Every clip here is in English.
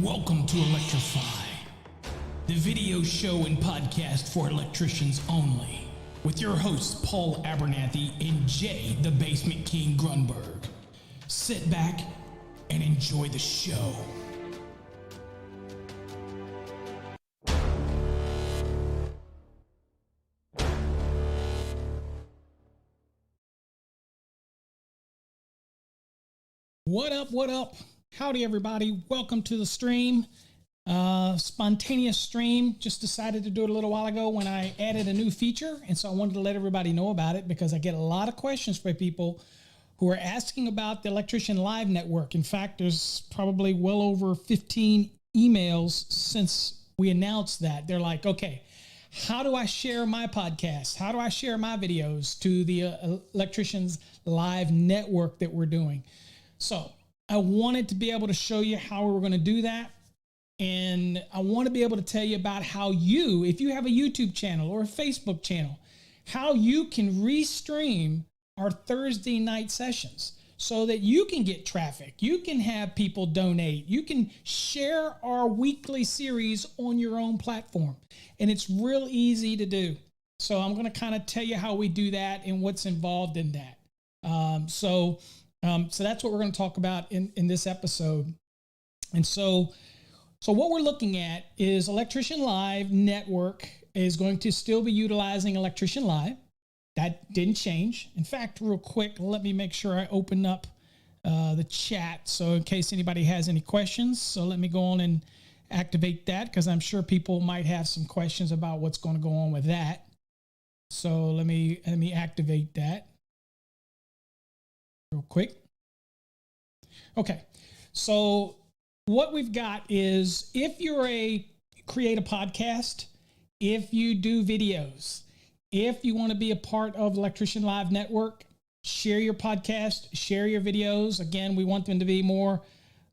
Welcome to Electrify, the video show and podcast for electricians only, with your hosts Paul Abernathy and Jay the Basement King Grunberg. Sit back and enjoy the show. What up, what up? Howdy, everybody. Welcome to the stream. Spontaneous stream. Just decided to do it a little while ago when I added a new feature. And so I wanted to let everybody know about it because I get a lot of questions from people who are asking about the Electrician Live Network. In fact, there's probably well over 15 emails since we announced that. They're like, okay, how do I share my podcast? How do I share my videos to the Electricians Live Network that we're doing? So I wanted to be able to show you how we're going to do that. And I want to be able to tell you about how you, if you have a YouTube channel or a Facebook channel, how you can restream our Thursday night sessions so that you can get traffic. You can have people donate. You can share our weekly series on your own platform. And it's real easy to do. So I'm going to kind of tell you how we do that and what's involved in that. So that's what we're going to talk about in this episode. And so what we're looking at is Electrician Live Network is going to still be utilizing Electrician Live. That didn't change. In fact, real quick, let me make sure I open up the chat. So in case anybody has any questions, so let me go on and activate that because I'm sure people might have some questions about what's going to go on with that. So let me activate that real quick. Okay, so what we've got is if you're create a podcast, if you do videos, if you want to be a part of Electrician Live Network, share your podcast, share your videos. Again, we want them to be more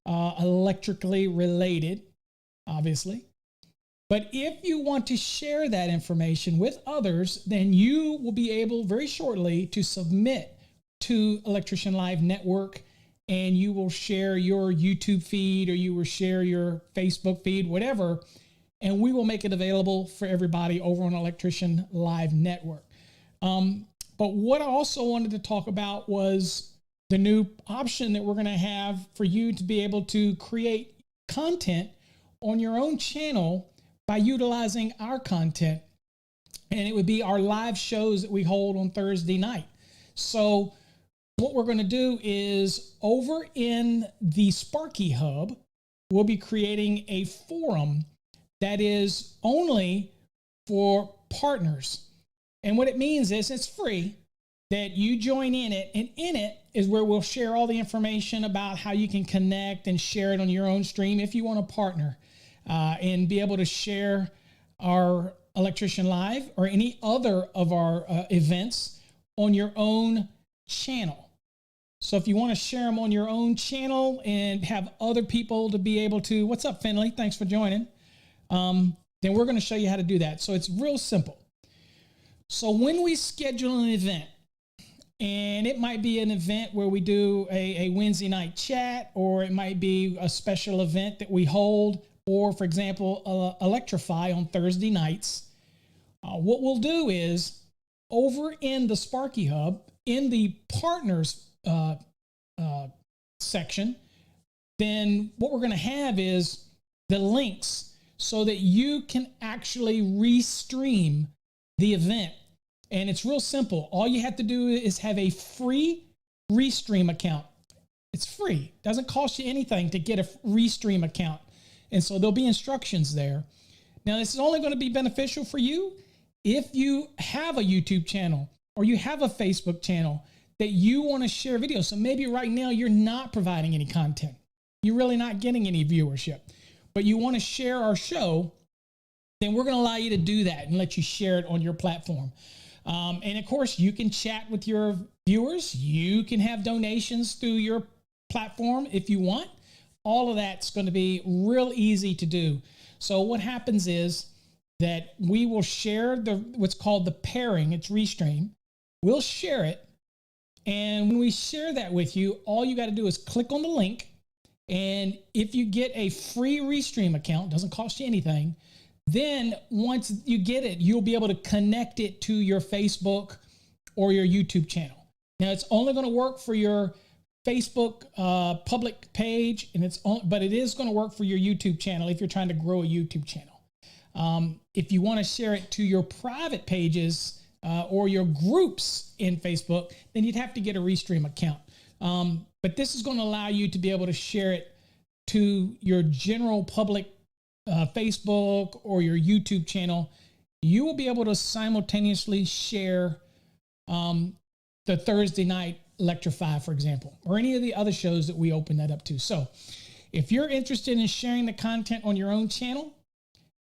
electrically related, obviously. But if you want to share that information with others, then you will be able very shortly to submit to Electrician Live Network, and you will share your YouTube feed or you will share your Facebook feed, whatever, and we will make it available for everybody over on Electrician Live Network. But what I also wanted to talk about was the new option that we're going to have for you to be able to create content on your own channel by utilizing our content. And it would be our live shows that we hold on Thursday night. So what we're going to do is over in the Sparky Hub, we'll be creating a forum that is only for partners. And what it means is it's free, that you join in it. And in it is where we'll share all the information about how you can connect and share it on your own stream if you want to partner and be able to share our Electrician Live or any other of our events on your own channel. So if you want to share them on your own channel and have other people to be able to, what's up, Finley? Thanks for joining. Then we're going to show you how to do that. So it's real simple. So when we schedule an event, and it might be an event where we do a Wednesday night chat, or it might be a special event that we hold, or for example, Electrify on Thursday nights. What we'll do is over in the Sparky Hub, in the partners section, then what we're going to have is the links so that you can actually restream the event. And it's real simple. All you have to do is have a free restream account. It's free. Doesn't cost you anything to get a restream account. And so there'll be instructions there. Now, this is only going to be beneficial for you if you have a YouTube channel or you have a Facebook channel that you want to share videos. So maybe right now you're not providing any content. You're really not getting any viewership, but you want to share our show, then we're going to allow you to do that and let you share it on your platform. And of course, you can chat with your viewers. You can have donations through your platform if you want. All of that's going to be real easy to do. So what happens is that we will share what's called the pairing. It's Restream. We'll share it. And when we share that with you, all you got to do is click on the link And if you get a free Restream account, doesn't cost you anything, then once you get it, you'll be able to connect it to your Facebook or your YouTube channel. Now, it's only going to work for your Facebook public page, and but it is going to work for your YouTube channel if you're trying to grow a YouTube channel. If you want to share it to your private pages or your groups in Facebook, then you'd have to get a Restream account. But this is going to allow you to be able to share it to your general public Facebook or your YouTube channel. You will be able to simultaneously share the Thursday night Electrify, for example, or any of the other shows that we open that up to. So if you're interested in sharing the content on your own channel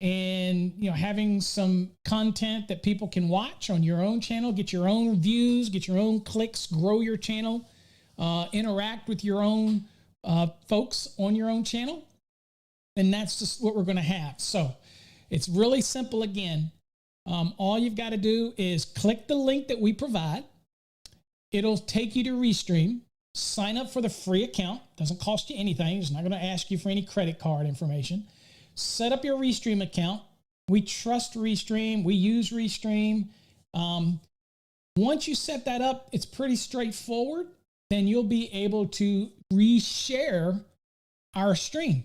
and having some content that people can watch on your own channel, get your own views, get your own clicks, grow your channel, interact with your own folks on your own channel, then that's just what we're going to have. So it's really simple. Again, all you've got to do is click the link that we provide. It'll take you to Restream. Sign up for the free account. Doesn't cost you anything. It's not going to ask you for any credit card information. Set up your Restream account. We trust Restream. We use Restream. Once you set that up, it's pretty straightforward. Then you'll be able to reshare our stream.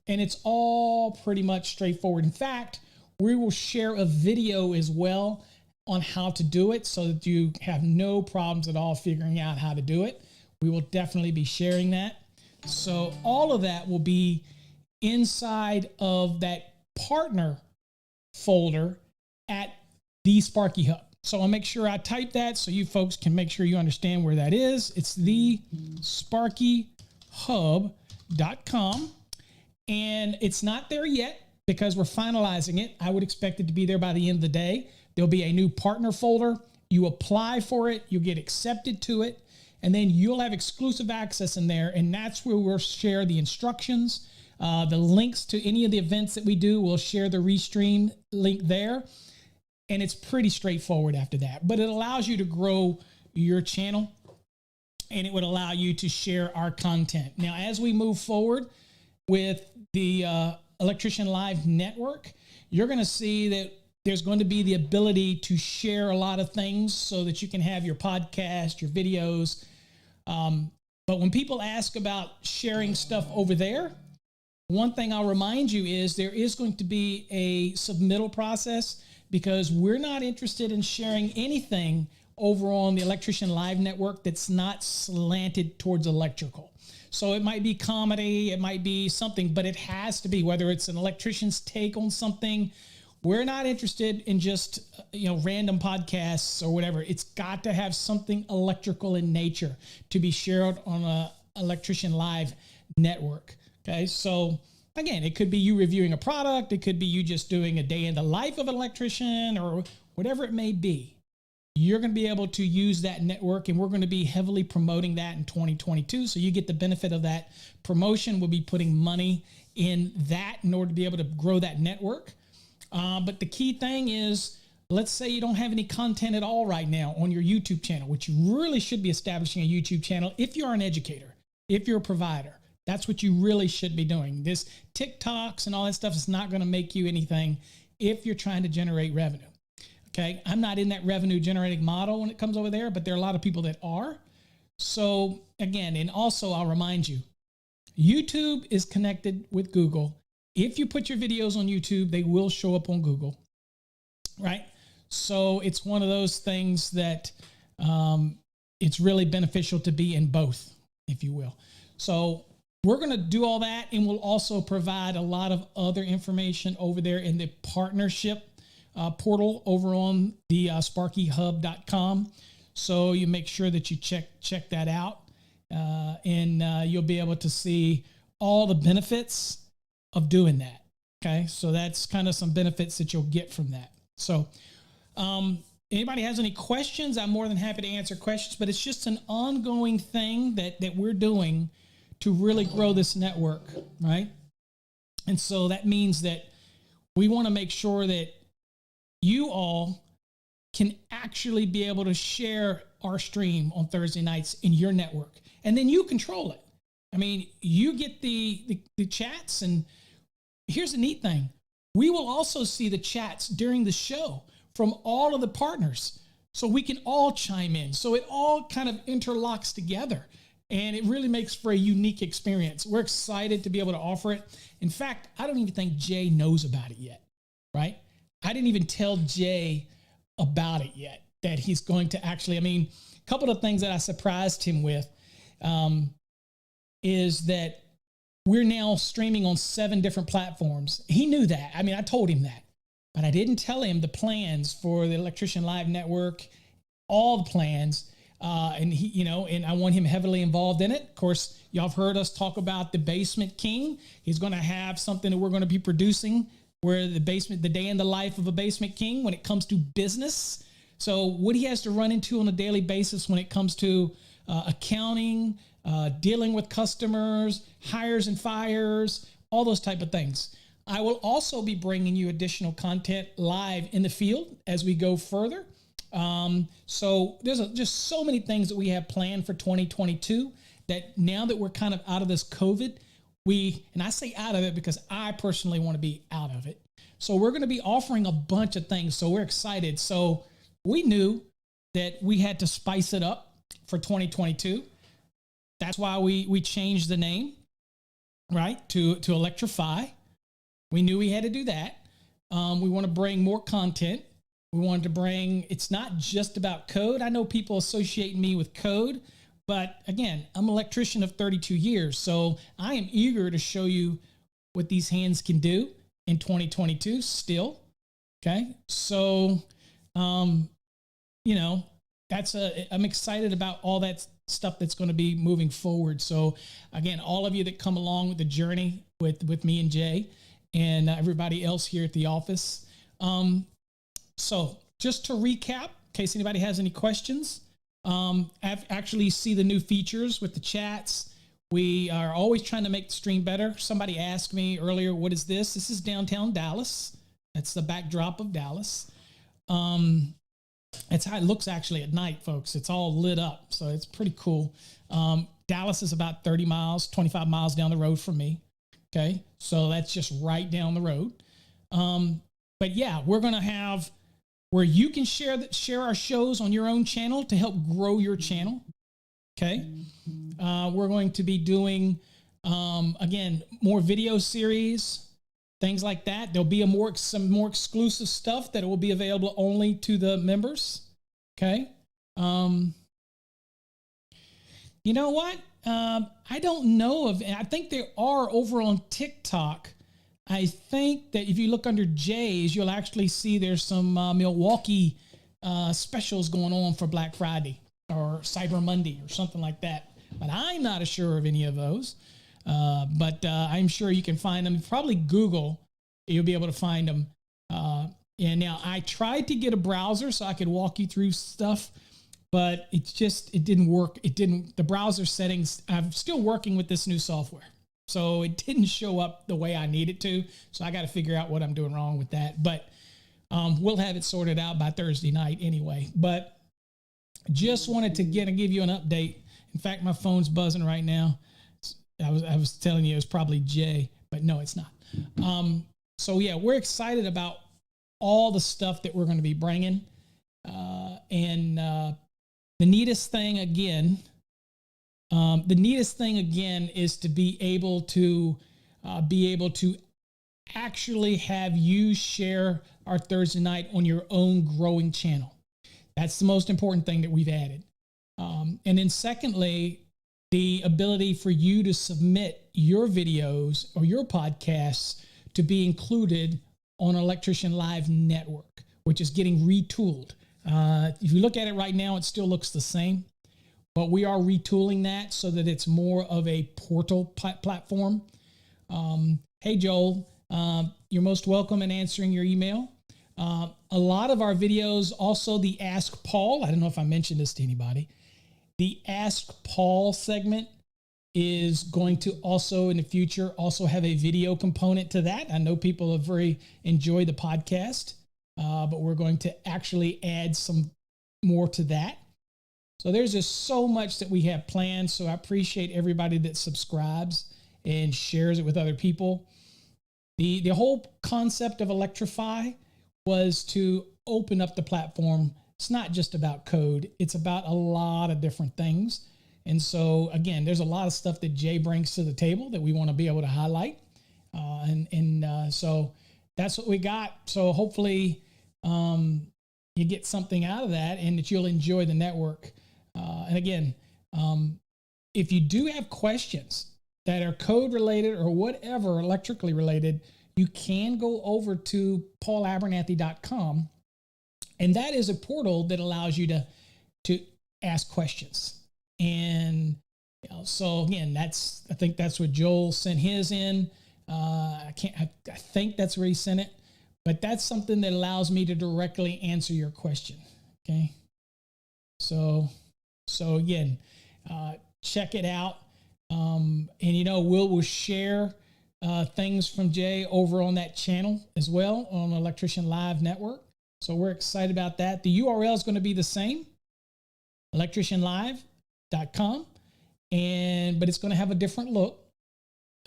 And it's all pretty much straightforward. In fact, we will share a video as well on how to do it so that you have no problems at all figuring out how to do it. We will definitely be sharing that. So all of that will be inside of that partner folder at the Sparky Hub. So I'll make sure I type that so you folks can make sure you understand where that is. It's the SparkyHub.com. And it's not there yet because we're finalizing it. I would expect it to be there by the end of the day. There'll be a new partner folder. You apply for it, you get accepted to it, and then you'll have exclusive access in there. And that's where we'll share the instructions, the links to any of the events that we do. We'll share the Restream link there. And it's pretty straightforward after that. But it allows you to grow your channel, and it would allow you to share our content. Now, as we move forward with the Electrician Live Network, you're going to see that there's going to be the ability to share a lot of things so that you can have your podcast, your videos. But when people ask about sharing stuff over there, one thing I'll remind you is there is going to be a submittal process because we're not interested in sharing anything over on the Electrician Live Network that's not slanted towards electrical. So it might be comedy, it might be something, but it has to be, whether it's an electrician's take on something. We're not interested in just, random podcasts or whatever. It's got to have something electrical in nature to be shared on a Electrician Live Network. Okay. So again, it could be you reviewing a product. It could be you just doing a day in the life of an electrician or whatever it may be. You're going to be able to use that network, and we're going to be heavily promoting that in 2022. So you get the benefit of that promotion. We'll be putting money in that in order to be able to grow that network. But the key thing is, let's say you don't have any content at all right now on your YouTube channel, which you really should be establishing a YouTube channel if you're an educator, if you're a provider. That's what you really should be doing. This TikToks and all that stuff is not going to make you anything if you're trying to generate revenue. Okay, I'm not in that revenue generating model when it comes over there, but there are a lot of people that are. So again, and also I'll remind you, YouTube is connected with Google. If you put your videos on YouTube, they will show up on Google, right? So it's one of those things that it's really beneficial to be in both, if you will. So we're going to do all that, and we'll also provide a lot of other information over there in the partnership portal over on the SparkyHub.com. So you make sure that you check that out, and you'll be able to see all the benefits of doing that. Okay, so that's kind of some benefits that you'll get from that. So anybody has any questions, I'm more than happy to answer questions, but it's just an ongoing thing that we're doing to really grow this network, right? And so that means that we want to make sure that you all can actually be able to share our stream on Thursday nights in your network, and then you control it. I mean, you get the chats, and here's the neat thing. We will also see the chats during the show from all of the partners. So we can all chime in. So it all kind of interlocks together. And it really makes for a unique experience. We're excited to be able to offer it. In fact, I don't even think Jay knows about it yet, right? I didn't even tell Jay about it yet, that he's going to actually, I mean, a couple of things that I surprised him with is that we're now streaming on 7 different platforms. He knew that. I mean, I told him that, but I didn't tell him the plans for the Electrician Live Network, all the plans. And he, you know, and I want him heavily involved in it. Of course, y'all have heard us talk about the Basement King. He's going to have something that we're going to be producing where the day in the life of a Basement King when it comes to business. So what he has to run into on a daily basis when it comes to accounting, dealing with customers, hires and fires, all those type of things. I will also be bringing you additional content live in the field as we go further. So there's just so many things that we have planned for 2022 that now that we're kind of out of this COVID, and I say out of it because I personally want to be out of it. So we're going to be offering a bunch of things. So we're excited. So we knew that we had to spice it up for 2022. That's why we changed the name, right, to ELECTRIFY. We knew we had to do that. We want to bring more content. We wanted to bring, it's not just about code. I know people associate me with code, but again, I'm an electrician of 32 years. So I am eager to show you what these hands can do in 2022 still. Okay. So, you know, I'm excited about all that stuff that's going to be moving forward. So again, all of you that come along with the journey with me and Jay and everybody else here at the office. So just to recap, in case anybody has any questions, I've actually see the new features with the chats. We are always trying to make the stream better. Somebody asked me earlier, what is this? This is downtown Dallas. That's the backdrop of Dallas. It's how it looks actually at night, folks. It's all lit up. So it's pretty cool. Dallas is about 30 miles, 25 miles down the road from me. Okay. So that's just right down the road. But yeah, we're going to have where you can share our shows on your own channel to help grow your channel. Okay. We're going to be doing, again, more video series, things like that. There'll be some more exclusive stuff that will be available only to the members. Okay. You know what? I don't know I think there are over on TikTok. I think that if you look under Jay's, you'll actually see there's some Milwaukee specials going on for Black Friday or Cyber Monday or something like that. But I'm not sure of any of those. But I'm sure you can find them. Probably Google, you'll be able to find them. And now I tried to get a browser so I could walk you through stuff, but it didn't work. The browser settings, I'm still working with this new software. So it didn't show up the way I need it to. So I got to figure out what I'm doing wrong with that. But we'll have it sorted out by Thursday night anyway. But just wanted to give you an update. In fact, my phone's buzzing right now. I was telling you it was probably Jay, but no, it's not. So yeah, we're excited about all the stuff that we're going to be bringing. And the neatest thing again is to be able to actually have you share our Thursday night on your own growing channel. That's the most important thing that we've added. And then secondly, the ability for you to submit your videos or your podcasts to be included on Electrician Live Network, which is getting retooled. If you look at it right now, it still looks the same, but we are retooling that so that it's more of a portal platform. Hey, Joel, you're most welcome in answering your email. A lot of our videos, also the Ask Paul, I don't know if I mentioned this to anybody, the Ask Paul segment is going to also in the future also have a video component to that. I know people have very enjoyed the podcast, but we're going to actually add some more to that. So there's just so much that we have planned. So I appreciate everybody that subscribes and shares it with other people. The whole concept of Electrify was to open up the platform. It's not just about code. It's about a lot of different things. And so, again, there's a lot of stuff that Jay brings to the table that we want to be able to highlight. So that's what we got. So hopefully you get something out of that and that you'll enjoy the network. And again, if you do have questions that are code related or whatever, electrically related, you can go over to paulabernathy.com. And that is a portal that allows you to ask questions. And so again, I think that's what Joel sent his in. I think that's where he sent it, but that's something that allows me to directly answer your question. Okay. So again, check it out. And we'll share things from Jay over on that channel as well on Electrician Live Network. So we're excited about that. The URL is going to be the same, electricianlive.com, but it's going to have a different look.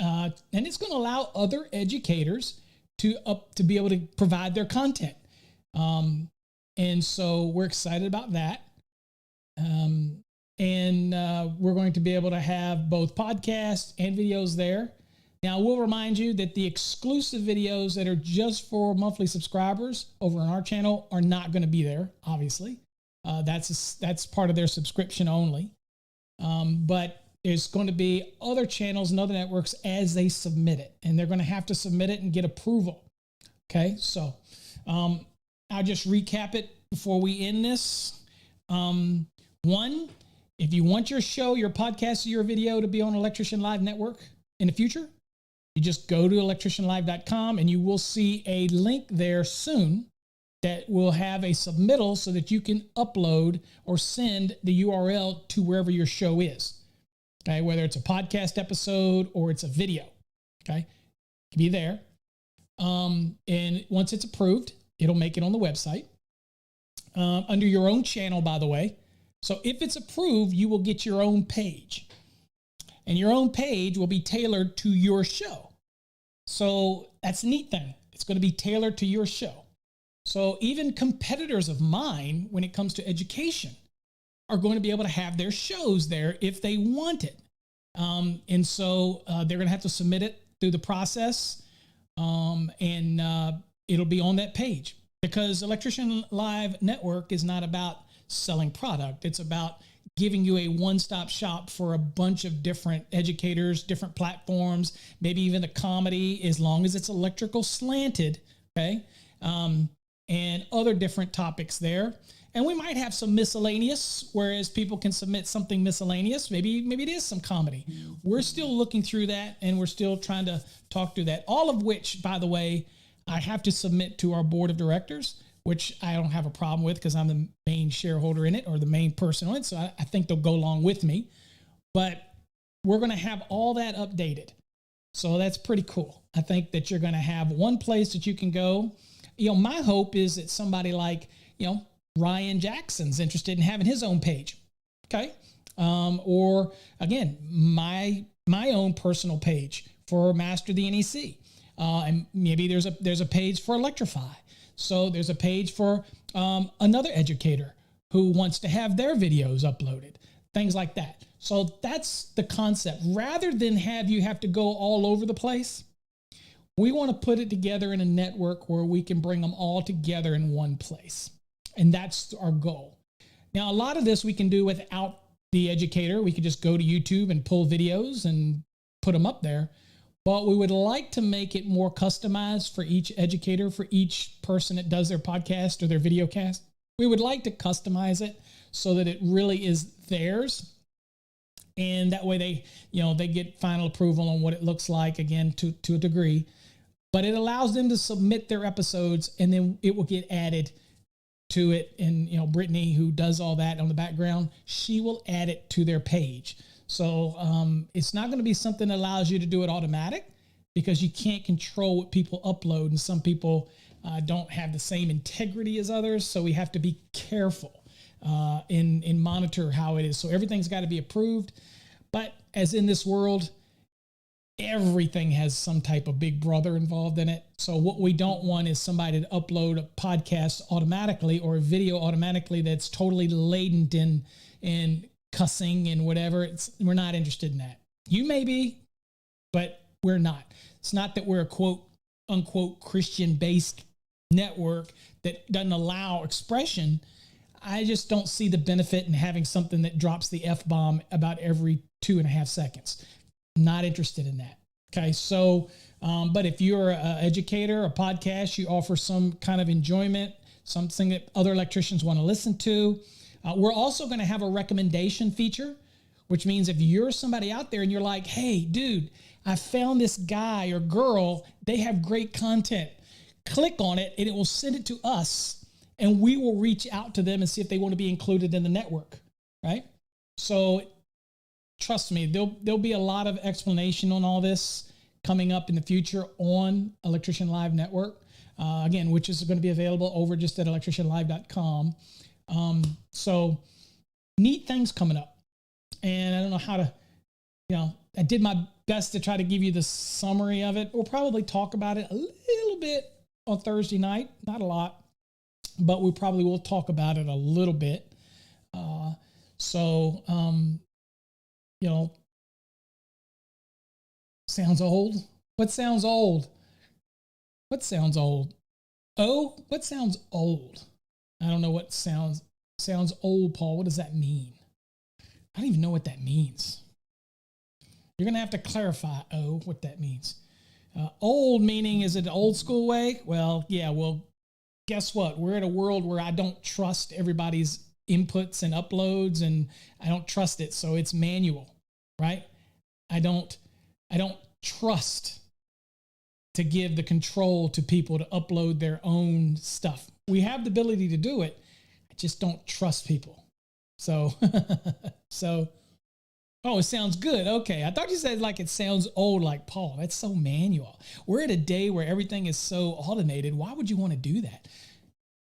And it's going to allow other educators to be able to provide their content. And so we're excited about that. We're going to be able to have both podcasts and videos there. Now, we'll remind you that the exclusive videos that are just for monthly subscribers over on our channel are not going to be there, obviously. That's part of their subscription only. But there's going to be other channels and other networks as they submit it, and they're going to have to submit it and get approval. Okay, so I'll just recap it before we end this. One, if you want your show, your podcast, or your video to be on Electrician Live Network in the future, you just go to electricianlive.com and you will see a link there soon that will have a submittal so that you can upload or send the URL to wherever your show is. Okay, whether it's a podcast episode or it's a video. Okay, it can be there. And once it's approved, it'll make it on the website under your own channel, by the way. So if it's approved, you will get your own page, and your own page will be tailored to your show. So that's a neat thing. It's going to be tailored to your show. So even competitors of mine, when it comes to education, are going to be able to have their shows there if they want it. And so they're going to have to submit it through the process, and it'll be on that page, because Electrician Live Network is not about selling product. It's about giving you a one-stop shop for a bunch of different educators, different platforms, maybe even a comedy, as long as it's electrical slanted, okay? And other different topics there. And we might have some miscellaneous, whereas people can submit something miscellaneous. Maybe it is some comedy. We're still looking through that, and we're still trying to talk through that. All of which, by the way, I have to submit to our board of directors, which I don't have a problem with because I'm the main shareholder in it, or the main person on it. So I think they'll go along with me. But we're going to have all that updated. So that's pretty cool. I think that you're going to have one place that you can go. My hope is that somebody like, Ryan Jackson's interested in having his own page. Okay. Or again, my own personal page for Master the NEC. And maybe there's a page for Electrify. So there's a page for another educator who wants to have their videos uploaded, things like that. So that's the concept. Rather than have to go all over the place, we want to put it together in a network where we can bring them all together in one place. And that's our goal. Now, a lot of this we can do without the educator. We could just go to YouTube and pull videos and put them up there. But we would like to make it more customized for each educator, for each person that does their podcast or their video cast. We would like to customize it so that it really is theirs. And that way they get final approval on what it looks like, again, to a degree. But it allows them to submit their episodes, and then it will get added to it. And, Brittany, who does all that on the background, she will add it to their page. So it's not going to be something that allows you to do it automatic, because you can't control what people upload. And some people don't have the same integrity as others. So we have to be careful and monitor how it is. So everything's got to be approved. But as in this world, everything has some type of big brother involved in it. So what we don't want is somebody to upload a podcast automatically or a video automatically that's totally laden in cussing and whatever. We're not interested in that. You may be, but we're not. It's not that we're a quote unquote Christian-based network that doesn't allow expression. I just don't see the benefit in having something that drops the F-bomb about every 2.5 seconds. Not interested in that. Okay. So, but if you're an educator, a podcast, you offer some kind of enjoyment, something that other electricians want to listen to. We're also going to have a recommendation feature, which means if you're somebody out there and you're like, hey, dude, I found this guy or girl, they have great content. Click on it and it will send it to us and we will reach out to them and see if they want to be included in the network, right? So trust me, there'll be a lot of explanation on all this coming up in the future on Electrician Live Network, again, which is going to be available over just at electricianlive.com. So neat things coming up. And I don't know how to, I did my best to try to give you the summary of it. We'll probably talk about it a little bit on Thursday night, not a lot, but we probably will talk about it a little bit. Sounds old. What sounds old? What sounds old? Oh, what sounds old? I don't know what sounds old, Paul. What does that mean? I don't even know what that means. You're going to have to clarify, what that means. Old meaning, is it the old school way? Well, yeah, guess what? We're in a world where I don't trust everybody's inputs and uploads, and I don't trust it. So it's manual, right? I don't trust to give the control to people to upload their own stuff. We have the ability to do it. I just don't trust people. So, it sounds good. Okay. I thought you said like it sounds old, like Paul. That's so manual. We're at a day where everything is so automated. Why would you want to do that?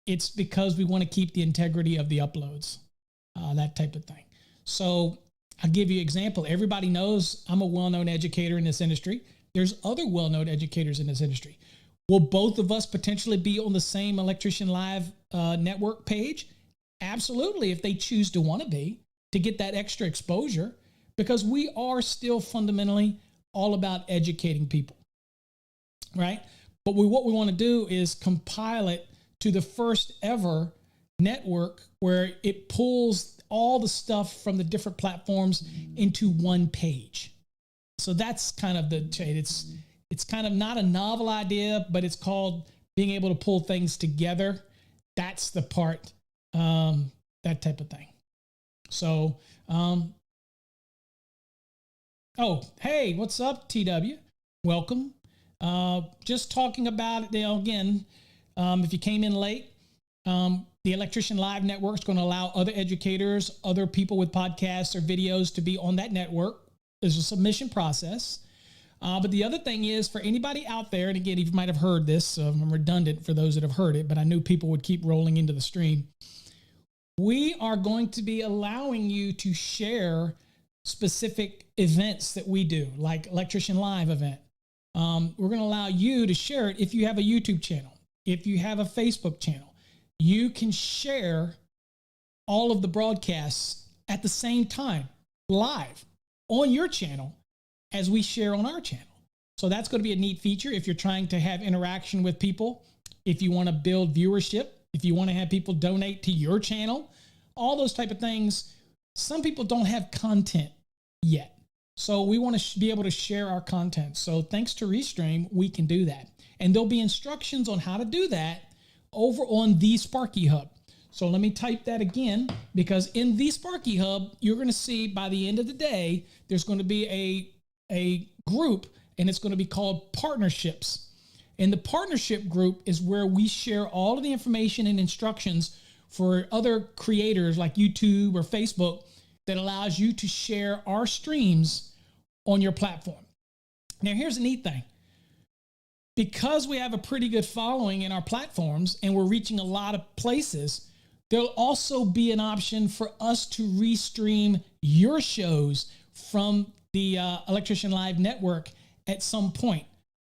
It's because we want to keep the integrity of the uploads, that type of thing. So I'll give you an example. Everybody knows I'm a well-known educator in this industry. There's other well-known educators in this industry. Will both of us potentially be on the same Electrician Live network page? Absolutely, if they choose to want to be, to get that extra exposure, because we are still fundamentally all about educating people, right? But what we want to do is compile it to the first ever network where it pulls all the stuff from the different platforms into one page. So that's kind of the shade. It's kind of not a novel idea, but it's called being able to pull things together. That's the part, that type of thing. So, hey, what's up, TW? Welcome. Just talking about it, again, if you came in late, the Electrician Live Network is going to allow other educators, other people with podcasts or videos to be on that network. There's a submission process. But the other thing is, for anybody out there, and again, you might have heard this, so I'm redundant for those that have heard it, but I knew people would keep rolling into the stream. We are going to be allowing you to share specific events that we do, like Electrician Live event. We're going to allow you to share it if you have a YouTube channel, if you have a Facebook channel. You can share all of the broadcasts at the same time, live, on your channel as we share on our channel. So that's going to be a neat feature if you're trying to have interaction with people, if you want to build viewership, if you want to have people donate to your channel, all those type of things. Some people don't have content yet. So we want to be able to share our content. So thanks to Restream, we can do that. And there'll be instructions on how to do that over on the Sparky Hub. So let me type that again, because in the Sparky Hub, you're going to see by the end of the day, there's going to be a group, and it's going to be called Partnerships. And the partnership group is where we share all of the information and instructions for other creators like YouTube or Facebook that allows you to share our streams on your platform. Now, here's the neat thing. Because we have a pretty good following in our platforms and we're reaching a lot of places, There'll also be an option for us to restream your shows from the Electrician Live network at some point.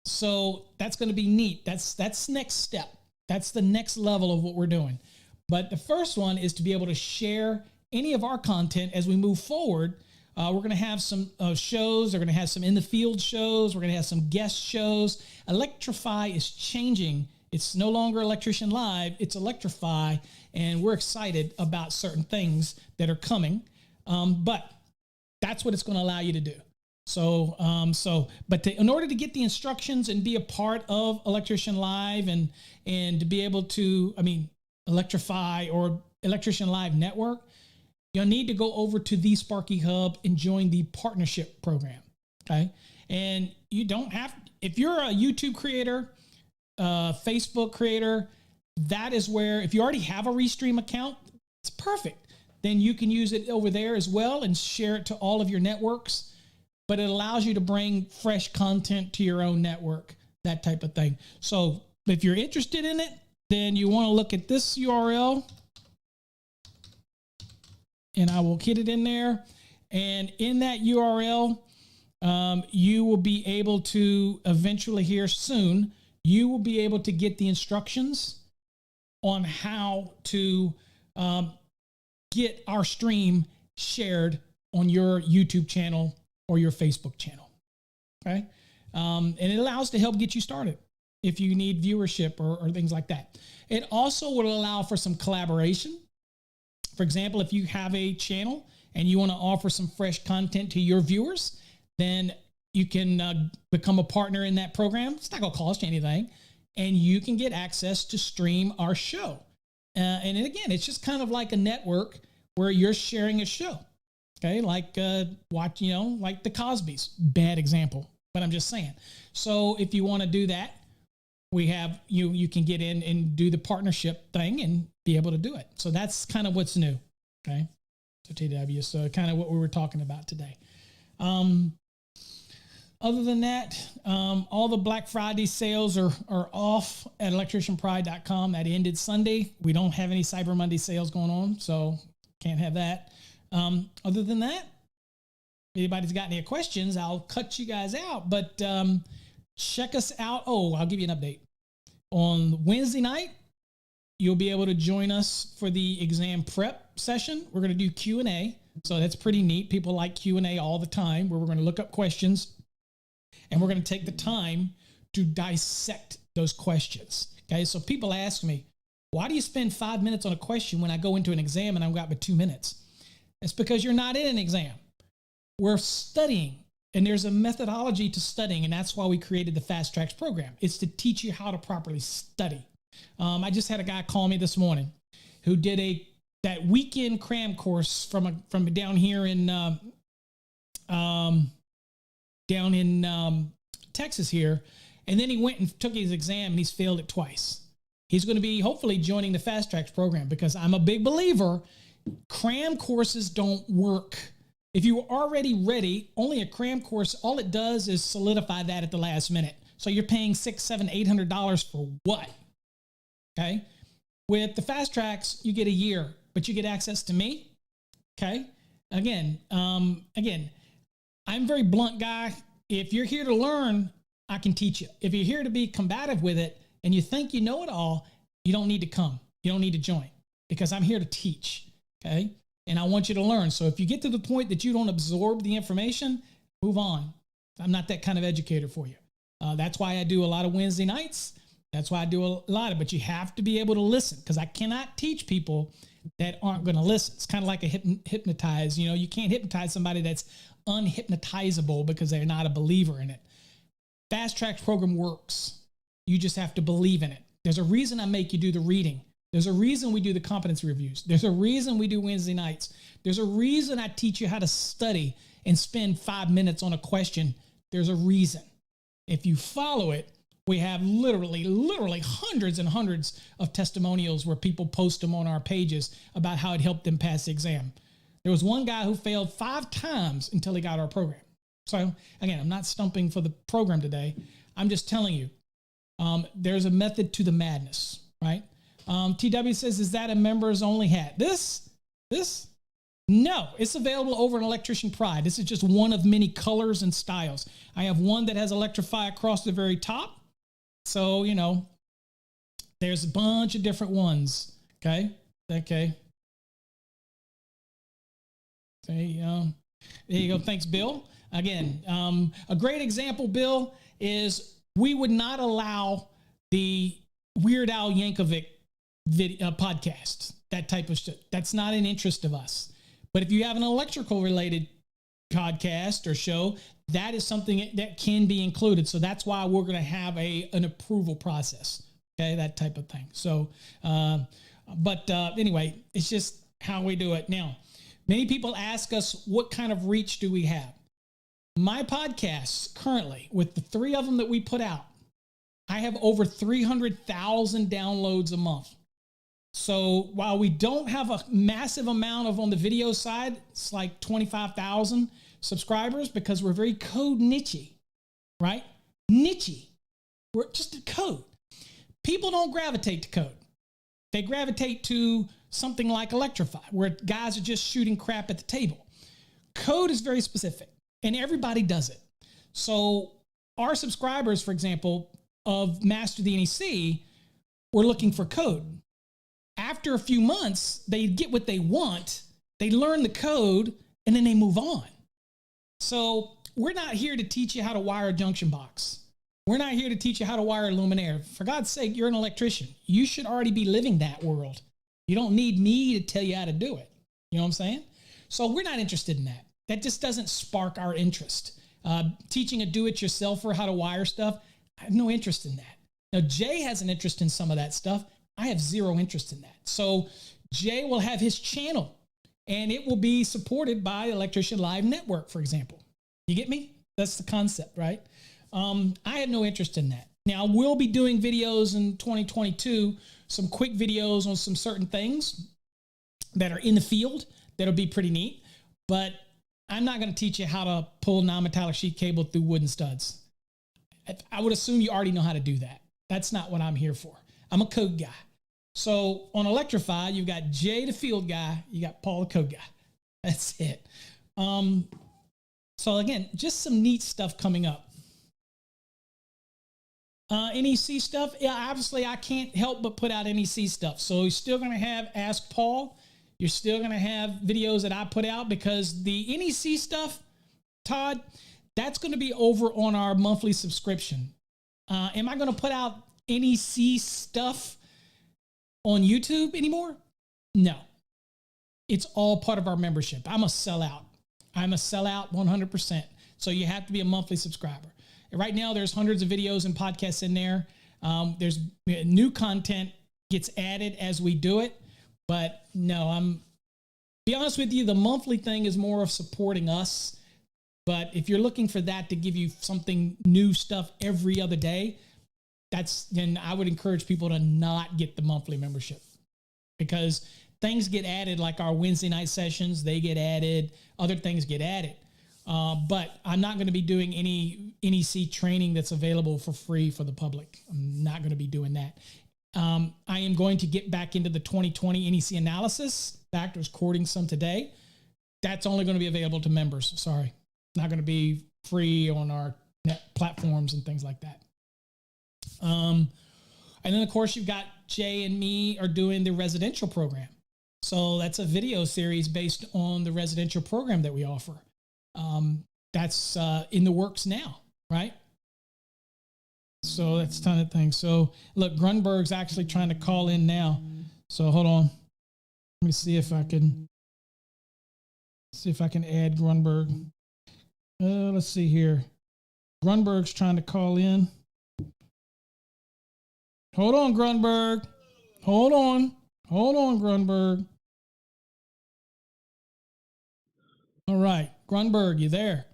So that's going to be neat. That's next step. That's the next level of what we're doing. But the first one is to be able to share any of our content as we move forward. We're going to have some shows. We're going to have some in the field shows. We're going to have some guest shows. Electrify is changing. It's no longer Electrician Live. It's Electrify. And we're excited about certain things that are coming. But that's what it's going to allow you to do. So, in order to get the instructions and be a part of Electrician Live and to be able to, Electrify or Electrician Live Network, you'll need to go over to the Sparky Hub and join the partnership program. Okay. And you don't have, if you're a YouTube creator, Facebook creator, that is where, if you already have a Restream account, it's perfect. Then you can use it over there as well and share it to all of your networks. But it allows you to bring fresh content to your own network, that type of thing. So if you're interested in it, then you want to look at this URL, and I will hit it in there. And in that URL, you will be able to eventually here soon, you will be able to get the instructions on how to get our stream shared on your YouTube channel or your Facebook channel. Okay. And it allows to help get you started if you need viewership or things like that. It also will allow for some collaboration. For example, if you have a channel and you want to offer some fresh content to your viewers, then you can become a partner in that program. It's not going to cost you anything. And you can get access to stream our show. And again, it's just kind of like a network where you're sharing a show. Okay, like like the Cosbys. Bad example, but I'm just saying. So if you want to do that, we have you can get in and do the partnership thing and be able to do it. So that's kind of what's new. Okay, so TW. So kind of what we were talking about today. Other than that, all the Black Friday sales are off at electricianpride.com. That ended Sunday. We don't have any Cyber Monday sales going on, so can't have that. Other than that, if anybody's got any questions, I'll cut you guys out. But check us out. Oh, I'll give you an update. On Wednesday night, you'll be able to join us for the exam prep session. We're going to do Q&A, so that's pretty neat. People like Q&A all the time, where we're going to look up questions, and we're going to take the time to dissect those questions. Okay, so people ask me, why do you spend 5 minutes on a question when I go into an exam and I've got but 2 minutes? It's because you're not in an exam. We're studying, and there's a methodology to studying, and that's why we created the Fast Tracks program. It's to teach you how to properly study. I just had a guy call me this morning who did that weekend cram course from down here in Texas here, and then he went and took his exam and he's failed it twice. He's going to be hopefully joining the Fast Tracks program, because I'm a big believer cram courses don't work. If you are already ready, only a cram course, all it does is solidify that at the last minute. So you're paying $600, $700, $800 for what? Okay. With the Fast Tracks, you get a year, but you get access to me. Okay. Again, I'm a very blunt guy. If you're here to learn, I can teach you. If you're here to be combative with it and you think you know it all, you don't need to come. You don't need to join, because I'm here to teach. Okay. And I want you to learn. So if you get to the point that you don't absorb the information, move on. I'm not that kind of educator for you. That's why I do a lot of Wednesday nights. That's why I do a lot but you have to be able to listen, because I cannot teach people that aren't going to listen. It's kind of like a hypnotize. You can't hypnotize somebody that's unhypnotizable because they're not a believer in it. Fast Tracks program works. You just have to believe in it. There's a reason I make you do the reading. There's a reason we do the competency reviews. There's a reason we do Wednesday nights. There's a reason I teach you how to study and spend 5 minutes on a question. There's a reason. If you follow it, we have literally hundreds and hundreds of testimonials where people post them on our pages about how it helped them pass the exam. There was one guy who failed 5 times until he got our program. So again, I'm not stumping for the program today. I'm just telling you, there's a method to the madness, right? TW says, is that a members only hat? This? No, it's available over at Electrician Pride. This is just one of many colors and styles. I have one that has Electrify across the very top. So, you know, there's a bunch of different ones. Okay. There you go. Thanks, Bill. Again, a great example, Bill, is we would not allow the Weird Al Yankovic podcast, that type of shit. That's not an interest of us. But if you have an electrical related podcast or show, that is something that can be included. So that's why we're going to have an approval process. Okay, that type of thing. So, anyway, it's just how we do it. Now, many people ask us, what kind of reach do we have? My podcasts currently, with the 3 of them that we put out, I have over 300,000 downloads a month. So while we don't have a massive amount of on the video side, it's like 25,000 subscribers because we're very code niche, right? Niche. We're just a code. People don't gravitate to code. They gravitate to something like Electrify, where guys are just shooting crap at the table. Code is very specific, and everybody does it. So our subscribers, for example, of Master the NEC, were looking for code. After a few months, they get what they want, they learn the code, and then they move on. So we're not here to teach you how to wire a junction box. We're not here to teach you how to wire a luminaire. For God's sake, you're an electrician. You should already be living that world. You don't need me to tell you how to do it. You know what I'm saying? So we're not interested in that. That just doesn't spark our interest. Teaching a do-it-yourselfer how to wire stuff, I have no interest in that. Now, Jay has an interest in some of that stuff. I have zero interest in that. So Jay will have his channel, and it will be supported by Electrician Live Network, for example. You get me? That's the concept, right? I have no interest in that. Now, we'll be doing videos in 2022, some quick videos on some certain things that are in the field. That'll be pretty neat. But I'm not going to teach you how to pull non-metallic sheet cable through wooden studs. I would assume you already know how to do that. That's not what I'm here for. I'm a code guy. So on Electrify, you've got Jay, the field guy. You got Paul, the code guy. That's it. So again, just some neat stuff coming up. NEC stuff. Yeah, obviously I can't help but put out NEC stuff. So you're still going to have Ask Paul. You're still going to have videos that I put out because the NEC stuff, Todd, that's going to be over on our monthly subscription. Am I going to put out NEC stuff on YouTube anymore? No. It's all part of our membership. I'm a sellout. I'm a sellout 100%. So you have to be a monthly subscriber. Right now, there's hundreds of videos and podcasts in there. There's new content gets added as we do it. But no, be honest with you, the monthly thing is more of supporting us. But if you're looking for that to give you something new stuff every other day, then I would encourage people to not get the monthly membership because things get added like our Wednesday night sessions, they get added, other things get added. But I'm not going to be doing any NEC training that's available for free for the public. I'm not going to be doing that. I am going to get back into the 2020 NEC analysis. In fact, I was quoting some today. That's only going to be available to members. Sorry. Not going to be free on our net platforms and things like that. And then, of course, you've got Jay and me are doing the residential program. So that's a video series based on the residential program that we offer. That's in the works now, right? So that's a ton of things. So look, Grunberg's actually trying to call in now. So hold on. Let me see if I can add Grunberg. Let's see here. Grunberg's trying to call in. Hold on, Grunberg. Hold on, Grunberg. All right, Grunberg, you there?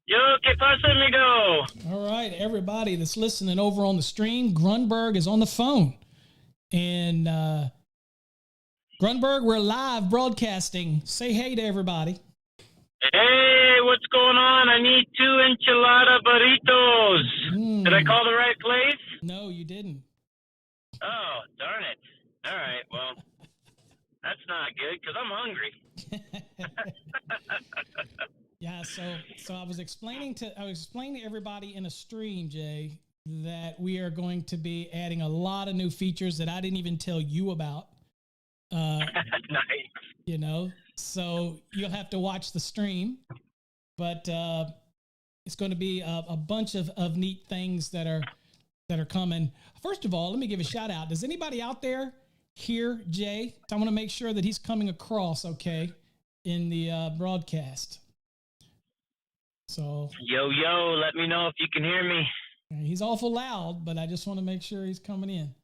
Yo, ¿qué pasa, amigo? All right, everybody that's listening over on the stream, Grunberg is on the phone. And Grunberg, we're live broadcasting. Say hey to everybody. Hey, what's going on? I need 2 enchilada burritos. Did I call the right place? No, you didn't. Oh, darn not good because I'm hungry. Yeah, so I was explaining to everybody in a stream, Jay, that we are going to be adding a lot of new features that I didn't even tell you about. Nice. You know, so you'll have to watch the stream, but it's going to be a bunch of neat things that are coming. First of all, let me give a shout out. Does anybody out there hear Jay? I want to make sure that he's coming across okay in the broadcast. So Yo, let me know if you can hear me. he's awful loud, but I just want to make sure he's coming in.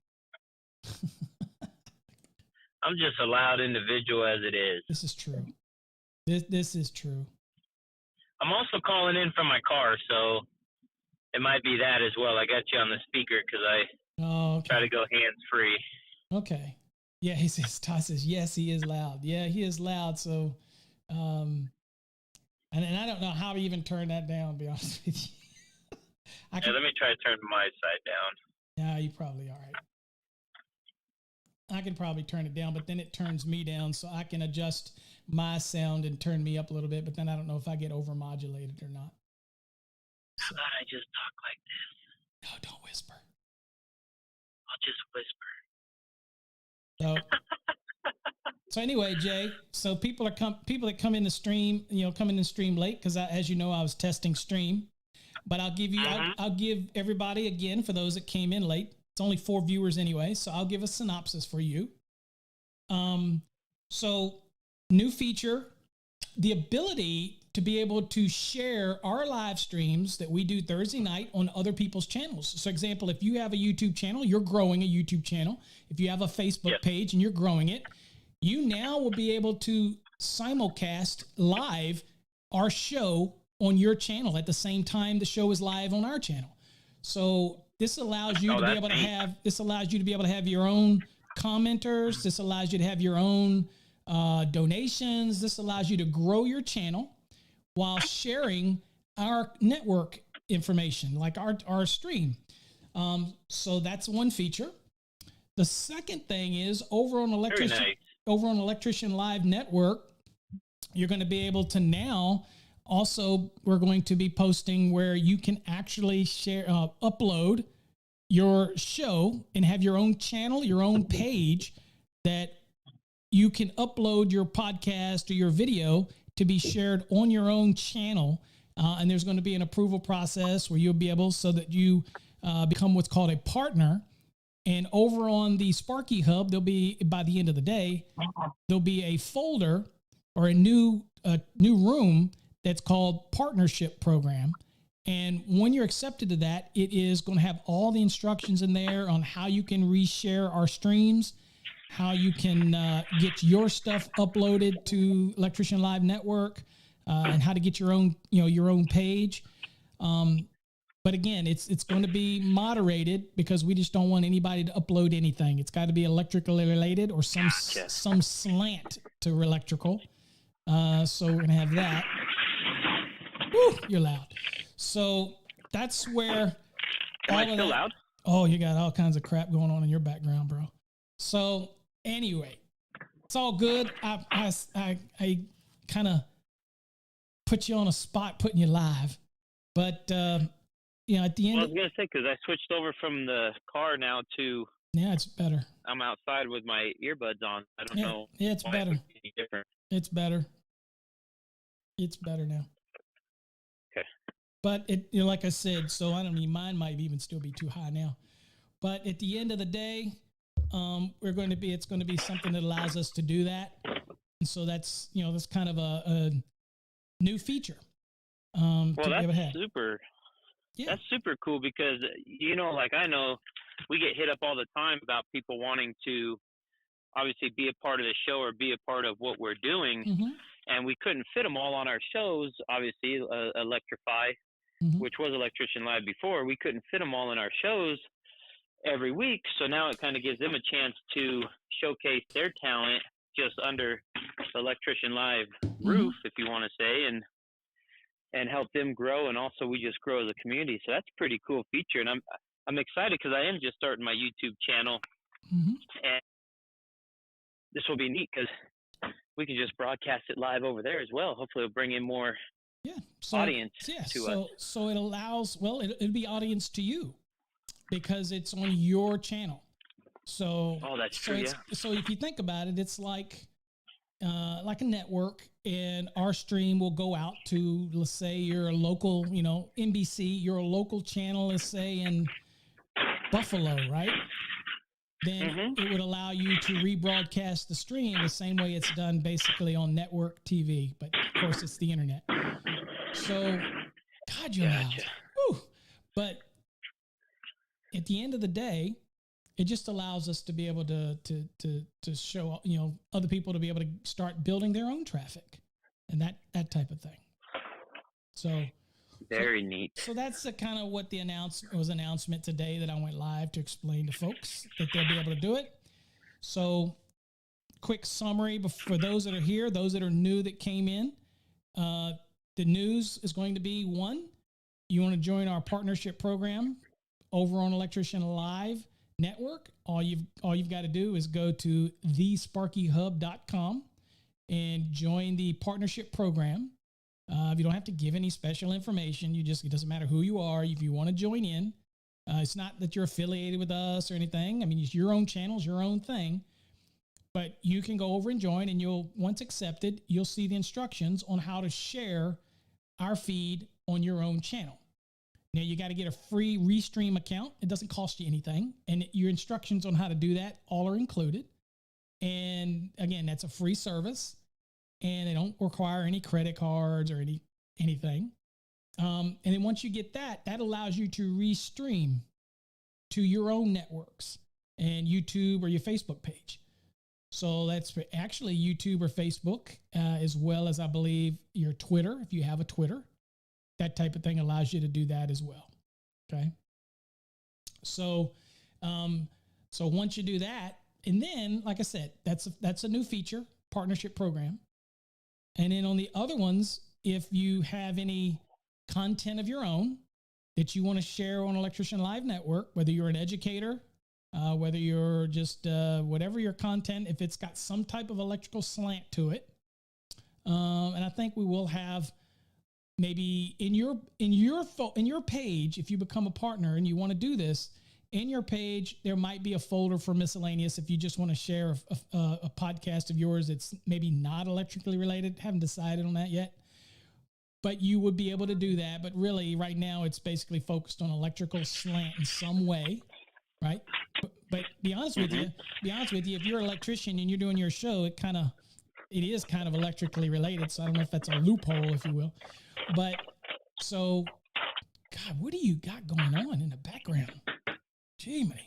I'm just a loud individual as it is. This is true. This is true. I'm also calling in from my car, so it might be that as well. I got you on the speaker because I try to go hands-free. Okay. Yeah, Todd says, yes, he is loud. Yeah, he is loud. So, and I don't know how to even turn that down, to be honest with you. Let me try to turn my side down. Yeah, you probably all right. I can probably turn it down, but then it turns me down, so I can adjust my sound and turn me up a little bit, but then I don't know if I get overmodulated or not. How about I just talk like this? No, don't whisper. I'll just whisper. So anyway, Jay, so people that come in the stream, come in the stream late, because as you know, I was testing stream, but I'll give everybody again, for those that came in late. It's only 4 viewers anyway, so I'll give a synopsis for you. So new feature, the ability to be able to share our live streams that we do Thursday night on other people's channels. So example, if you have a YouTube channel, you're growing a YouTube channel. If you have a Facebook page and you're growing it, you now will be able to simulcast live our show on your channel at the same time the show is live on our channel. So this allows you to be able to have your own commenters. This allows you to have your own donations. This allows you to grow your channel while sharing our network information, like our stream. So that's one feature. The second thing is over on Electrician Live Network, you're going to be able to now also, we're going to be posting where you can actually share, upload your show and have your own channel, your own page that you can upload your podcast or your video to be shared on your own channel. And there's going to be an approval process where you'll be able, so that you become what's called a partner. And over on the Sparky Hub, there'll be, by the end of the day, there'll be a folder or a new room that's called Partnership Program. And when you're accepted to that, it is going to have all the instructions in there on how you can reshare our streams, how you can get your stuff uploaded to Electrician Live Network, and how to get your own page. But again, it's going to be moderated because we just don't want anybody to upload anything. It's got to be electrically related or some slant to electrical. So we're going to have that. Woo, you're loud. So that's where. Am I still loud? Oh, you got all kinds of crap going on in your background, bro. So anyway, it's all good. I kind of put you on a spot, putting you live, but at the end. Well, I was gonna say, because I switched over from the car now to. Yeah, it's better. I'm outside with my earbuds on. I don't know. Yeah, it's better. Different. It's better. It's better now. Okay. But like I said, so I don't mean mine might even still be too high now. But at the end of the day, it's going to be something that allows us to do that. And so that's kind of a new feature. Well, that's super. Yeah. That's super cool because, like I know we get hit up all the time about people wanting to obviously be a part of the show or be a part of what we're doing. Mm-hmm. And we couldn't fit them all on our shows, obviously, Electrify, mm-hmm. which was Electrician Live before. We couldn't fit them all in our shows every week. So now it kind of gives them a chance to showcase their talent just under the Electrician Live roof, if you want to say, and help them grow. And also we just grow as a community. So that's a pretty cool feature. And I'm excited because I am just starting my YouTube channel. Mm-hmm. And this will be neat because we can just broadcast it live over there as well. Hopefully, it'll bring in more audience to us. So it allows, well, it'll be audience to you because it's on your channel. So, that's true. Yeah. So if you think about it, it's like a network, and our stream will go out to, let's say you're a local, NBC, you're a local channel, let's say in Buffalo, right? Then it would allow you to rebroadcast the stream the same way it's done basically on network TV, but of course it's the internet. So, God, you're loud. Whew. But at the end of the day, it just allows us to be able to show, other people to be able to start building their own traffic and that type of thing. So very neat. So that's the kind of what the announcement today that I went live to explain to folks that they'll be able to do it. So quick summary for those that are here, those that are new that came in. The news is going to be, one, you want to join our partnership program over on Electrician Live Network. All you've got to do is go to thesparkyhub.com and join the partnership program. You don't have to give any special information. It doesn't matter who you are. If you want to join in, it's not that you're affiliated with us or anything. I mean, it's your own channels, your own thing, but you can go over and join, and once accepted, you'll see the instructions on how to share our feed on your own channel. Now, you got to get a free Restream account. It doesn't cost you anything. And your instructions on how to do that all are included. And again, that's a free service. And they don't require any credit cards or anything. And then once you get that allows you to restream to your own networks and YouTube or your Facebook page. So that's for actually YouTube or Facebook, as well as I believe your Twitter, if you have a Twitter. That type of thing allows you to do that as well. Okay. So, so once you do that, and then, like I said, that's a new feature, partnership program. And then on the other ones, if you have any content of your own that you want to share on Electrician Live Network, whether you're an educator, whether you're just whatever your content, if it's got some type of electrical slant to it, and I think we will have maybe in your page, if you become a partner and you want to do this, in your page, there might be a folder for miscellaneous if you just want to share a podcast of yours that's maybe not electrically related. Haven't decided on that yet. But you would be able to do that. But really, right now, it's basically focused on electrical slant in some way, right? But be honest with you, if you're an electrician and you're doing your show, it is kind of electrically related. So I don't know if that's a loophole, if you will. But so, God, what do you got going on in the background? Gee, man.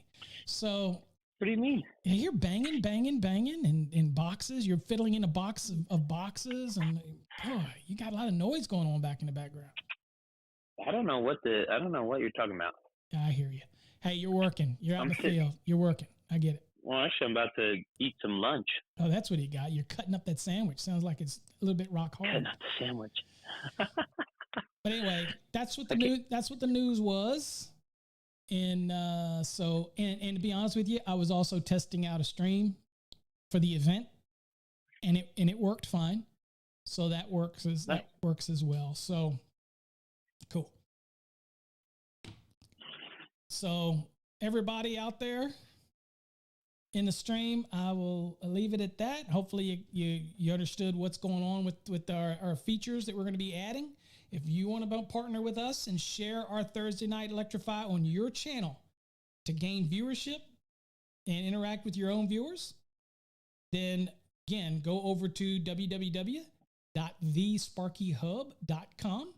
So, what do you mean? Yeah, you're banging in boxes. You're fiddling in a box of boxes, and boy, you got a lot of noise going on back in the background. I don't know what you're talking about. I hear you. Hey, you're working. You're out in the field. You're working. I get it. Well, actually, I'm about to eat some lunch. Oh, that's what you got. You're cutting up that sandwich. Sounds like it's a little bit rock hard. Cutting up the sandwich. But anyway, that's what the news. That's what the news was. And so to be honest with you, I was also testing out a stream for the event, and it worked fine. So that works as well. So cool. So everybody out there in the stream, I will leave it at that. Hopefully you understood what's going on with our features that we're going to be adding. If you want to partner with us and share our Thursday Night Electrify on your channel to gain viewership and interact with your own viewers, then again, go over to www.thesparkyhub.com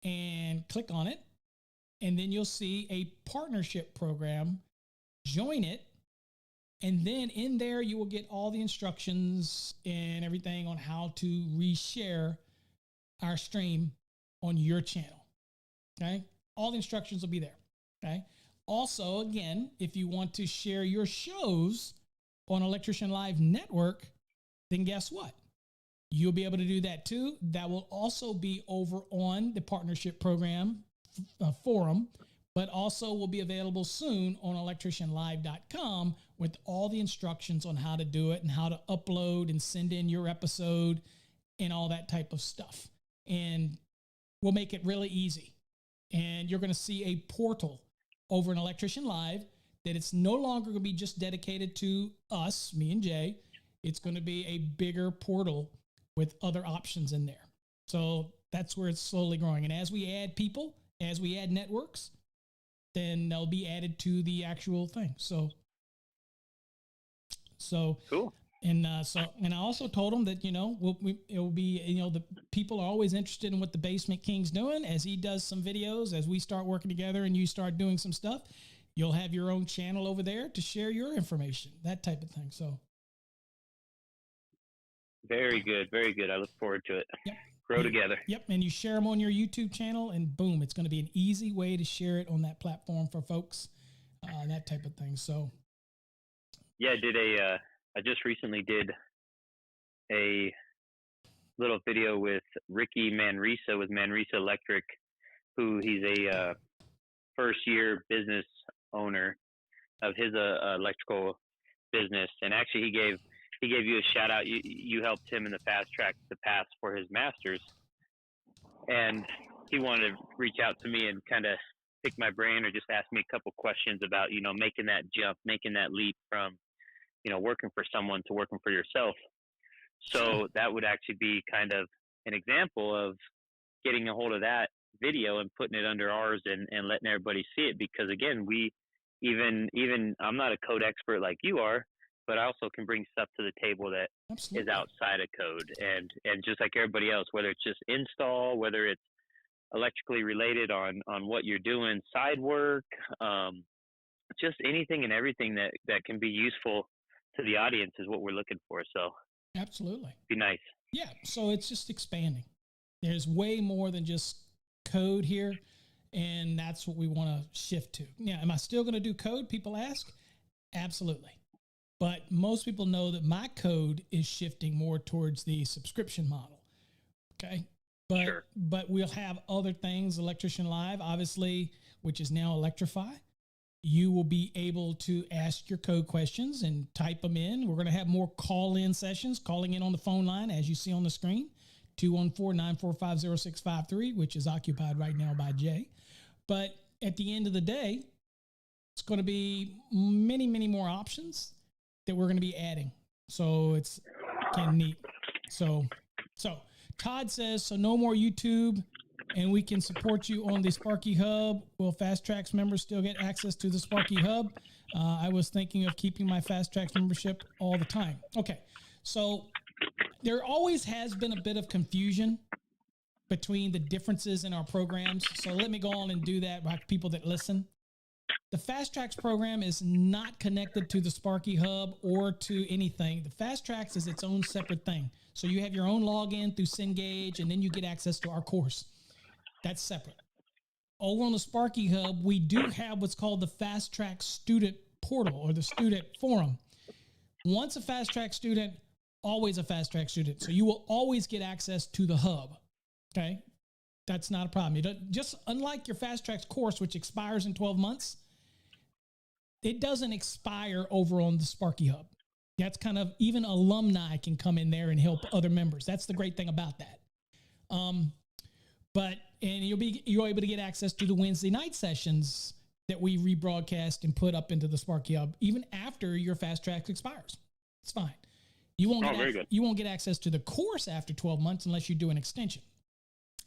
and click on it. And then you'll see a partnership program. Join it. And then in there, you will get all the instructions and everything on how to reshare our stream on your channel. Okay. All the instructions will be there. Okay. Also, again, if you want to share your shows on Electrician Live Network, then guess what? You'll be able to do that too. That will also be over on the partnership program forum but also will be available soon on electricianlive.com with all the instructions on how to do it and how to upload and send in your episode and all that type of stuff. And we'll make it really easy. And you're going to see a portal over in Electrician Live that it's no longer going to be just dedicated to us, me and Jay. It's going to be a bigger portal with other options in there. So that's where it's slowly growing. And as we add people, as we add networks, then they'll be added to the actual thing. So cool. And I also told them that, it will be, the people are always interested in what the Basement King's doing. As he does some videos, as we start working together and you start doing some stuff, you'll have your own channel over there to share your information, that type of thing. So. Very good. Very good. I look forward to it. Yep. Grow together. Yep. And you share them on your YouTube channel and boom, it's going to be an easy way to share it on that platform for folks, that type of thing. So. Yeah, I just recently did a little video with Ricky Manresa with Manresa Electric, who he's a first year business owner of his electrical business. And actually he gave you a shout out. You helped him in the fast track to pass for his master's, and he wanted to reach out to me and kind of pick my brain or just ask me a couple questions about, making that jump, making that leap from, working for someone to working for yourself. So that would actually be kind of an example of getting a hold of that video and putting it under ours and letting everybody see it. Because again, we even I'm not a code expert like you are, but I also can bring stuff to the table that Absolutely. is outside of code. And just like everybody else, whether it's just install, whether it's electrically related on what you're doing, side work, just anything and everything that can be useful to the audience is what we're looking for. So absolutely. Be nice. Yeah. So it's just expanding. There's way more than just code here. And that's what we want to shift to. Yeah. Am I still going to do code? People ask. Absolutely. But most people know that my code is shifting more towards the subscription model. Okay. But we'll have other things, Electrician Live, obviously, which is now Electrify. You will be able to ask your code questions and type them in. We're going to have more call-in sessions, calling in on the phone line, as you see on the screen, 214-945-0653, which is occupied right now by Jay. But at the end of the day, it's going to be many, many more options that we're going to be adding. So it's kind of neat. So Todd says, so no more YouTube, and we can support you on the Sparky Hub. Will Fast Tracks members still get access to the Sparky Hub? I was thinking of keeping my Fast Tracks membership all the time. Okay, so there always has been a bit of confusion between the differences in our programs. So let me go on and do that by people that listen. The Fast Tracks program is not connected to the Sparky Hub or to anything. The Fast Tracks is its own separate thing. So you have your own login through Cengage, and then you get access to our course. That's separate. Over on the Sparky Hub, we do have what's called the Fast Track Student Portal or the Student Forum. Once a Fast Track student, always a Fast Track student. So you will always get access to the hub. Okay? That's not a problem. Just unlike your Fast Tracks course, which expires in 12 months, it doesn't expire over on the Sparky Hub. That's kind of, even alumni can come in there and help other members. That's the great thing about that. And you're able to get access to the Wednesday night sessions that we rebroadcast and put up into the Sparky Hub even after your Fast Track expires. It's fine. You won't get access to the course after 12 months unless you do an extension.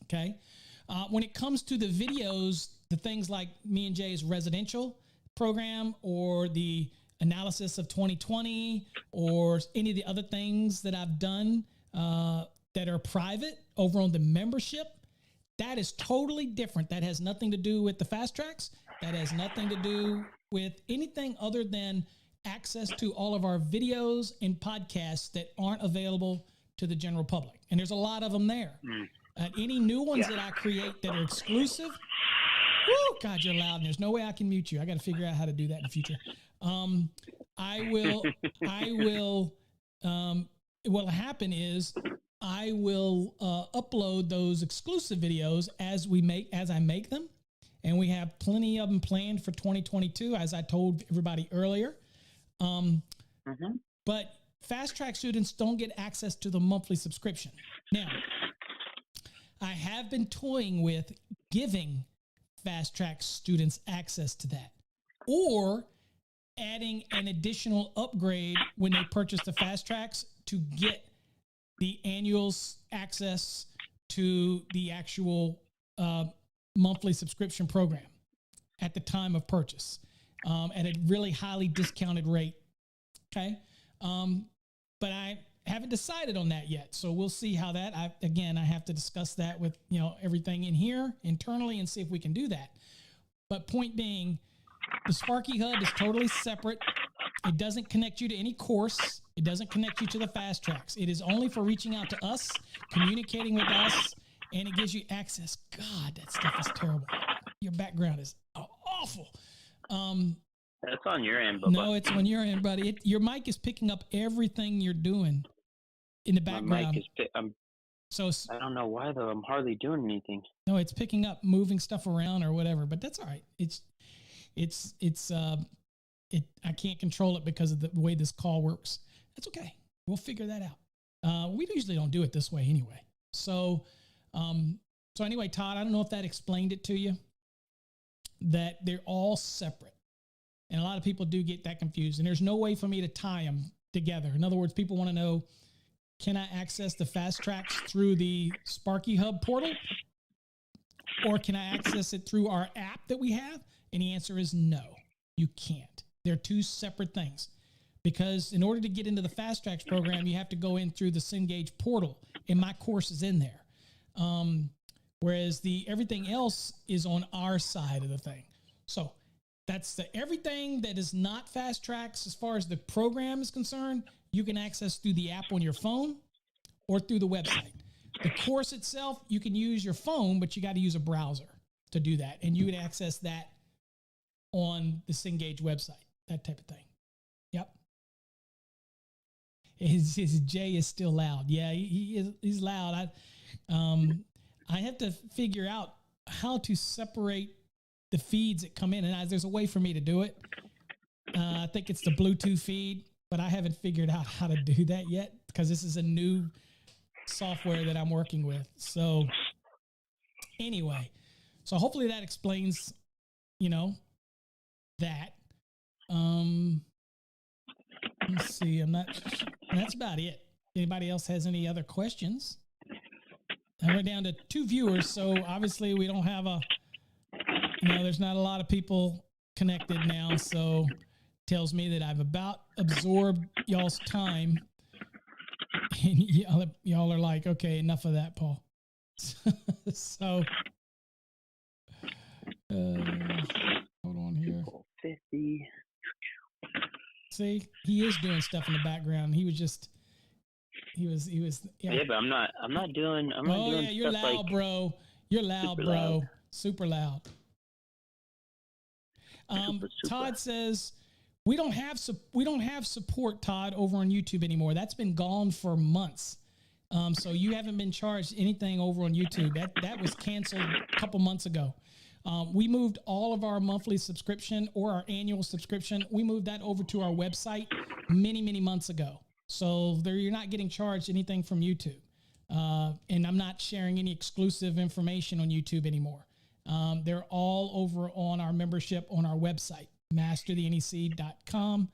Okay. When it comes to the videos, the things like me and Jay's residential program or the analysis of 2020 or any of the other things that I've done that are private over on the membership, that is totally different. That has nothing to do with the Fast Tracks. That has nothing to do with anything other than access to all of our videos and podcasts that aren't available to the general public. And there's a lot of them there. Any new ones that I create that are exclusive, whoo, God, you're loud, and there's no way I can mute you. I got to figure out how to do that in the future. What'll happen is I will upload those exclusive videos as I make them, and we have plenty of them planned for 2022, as I told everybody earlier. But fast track students don't get access to the monthly subscription. Now, I have been toying with giving fast track students access to that, or adding an additional upgrade when they purchase the fast tracks to get the annual access to the actual monthly subscription program at the time of purchase at a really highly discounted rate. Okay. But I haven't decided on that yet. So we'll see how that, I have to discuss that with, everything in here internally and see if we can do that. But point being, the Sparky Hub is totally separate. It doesn't connect you to any course. It doesn't connect you to the fast tracks. It is only for reaching out to us, communicating with us, and it gives you access. God, that stuff is terrible. Your background is awful. That's on your end, Bubba. No, it's on your end, buddy. Your mic is picking up everything you're doing in the background. My mic is I don't know why, though. I'm hardly doing anything. No, it's picking up, moving stuff around or whatever, but that's all right. I can't control it because of the way this call works. That's okay. We'll figure that out. We usually don't do it this way anyway. So anyway, Todd, I don't know if that explained it to you, that they're all separate. And a lot of people do get that confused, and there's no way for me to tie them together. In other words, people want to know, can I access the fast tracks through the Sparky Hub portal, or can I access it through our app that we have? And the answer is no, you can't. They're two separate things, because in order to get into the fast tracks program, you have to go in through the Cengage portal, and my course is in there. Whereas everything else is on our side of the thing. So that's everything that is not fast tracks as far as the program is concerned, you can access through the app on your phone or through the website. The course itself, you can use your phone, but you got to use a browser to do that. And you would access that on the Cengage website, that type of thing. Yep. His J is still loud. Yeah, he's loud. I have to figure out how to separate the feeds that come in, and there's a way for me to do it. I think it's the Bluetooth feed, but I haven't figured out how to do that yet because this is a new software that I'm working with. So anyway, hopefully that explains, that. Let's see. That's about it. Anybody else has any other questions? And we're down to 2 viewers, so obviously we don't have there's not a lot of people connected now, so tells me that I've about absorbed y'all's time. And y'all are like, okay, enough of that, Paul. So, hold on here. 50. See, he is doing stuff in the background. He was. Yeah, but I'm not doing. Yeah, you're stuff loud, like bro. You're loud, super bro. loud. Super loud. Super. Todd says we don't have support, Todd, over on YouTube anymore. That's been gone for months. So you haven't been charged anything over on YouTube. That was canceled a couple months ago. We moved all of our monthly subscription or our annual subscription. We moved that over to our website many, many months ago. So you're not getting charged anything from YouTube. And I'm not sharing any exclusive information on YouTube anymore. They're all over on our membership on our website, masterthenec.com,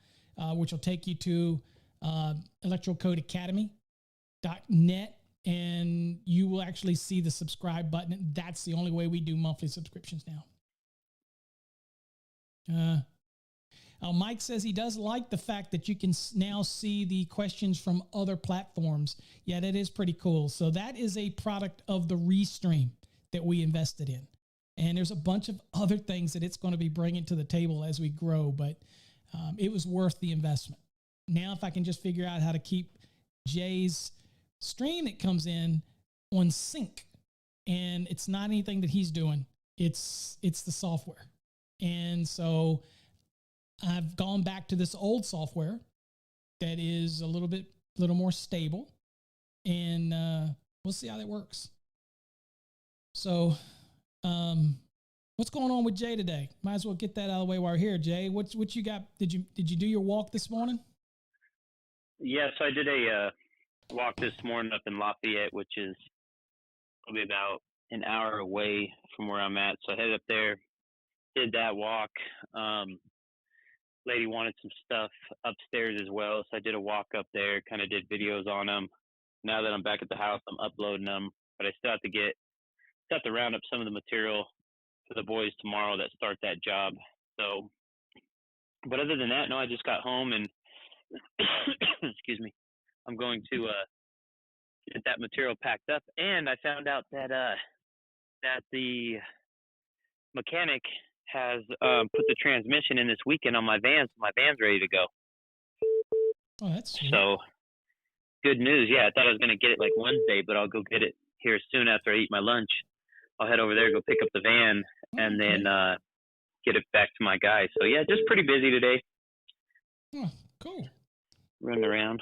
which will take you to electrocodecademy.net, and you will actually see the subscribe button. That's the only way we do monthly subscriptions now. Mike says he does like the fact that you can now see the questions from other platforms. Yeah, that is pretty cool. So that is a product of the Restream that we invested in. And there's a bunch of other things that it's going to be bringing to the table as we grow, but it was worth the investment. Now, if I can just figure out how to keep Jay's stream that comes in on sync, and it's not anything that he's doing, it's the software. And so I've gone back to this old software that is a little more stable, and we'll see how that works. So, What's going on with Jay today? Might as well get that out of the way while we're here, Jay. What you got? Did you do your walk this morning? Yes, I did a walk this morning up in Lafayette, which is probably about an hour away from where I'm at. So I headed up there, did that walk. Lady wanted some stuff upstairs as well, so I did a walk up there, kind of did videos on them. Now that I'm back at the house, I'm uploading them, but I still have to round up some of the material for the boys tomorrow that start that job. So, but other than that, no, I just got home and excuse me, I'm going to get that material packed up. And I found out that that the mechanic has put the transmission in this weekend on my van, so my van's ready to go. Oh, that's sweet. So good news. Yeah, I thought I was going to get it like Wednesday, but I'll go get it here soon after I eat my lunch. I'll head over there, go pick up the van, and then get it back to my guy. So yeah, just pretty busy today. Oh, cool. Running around.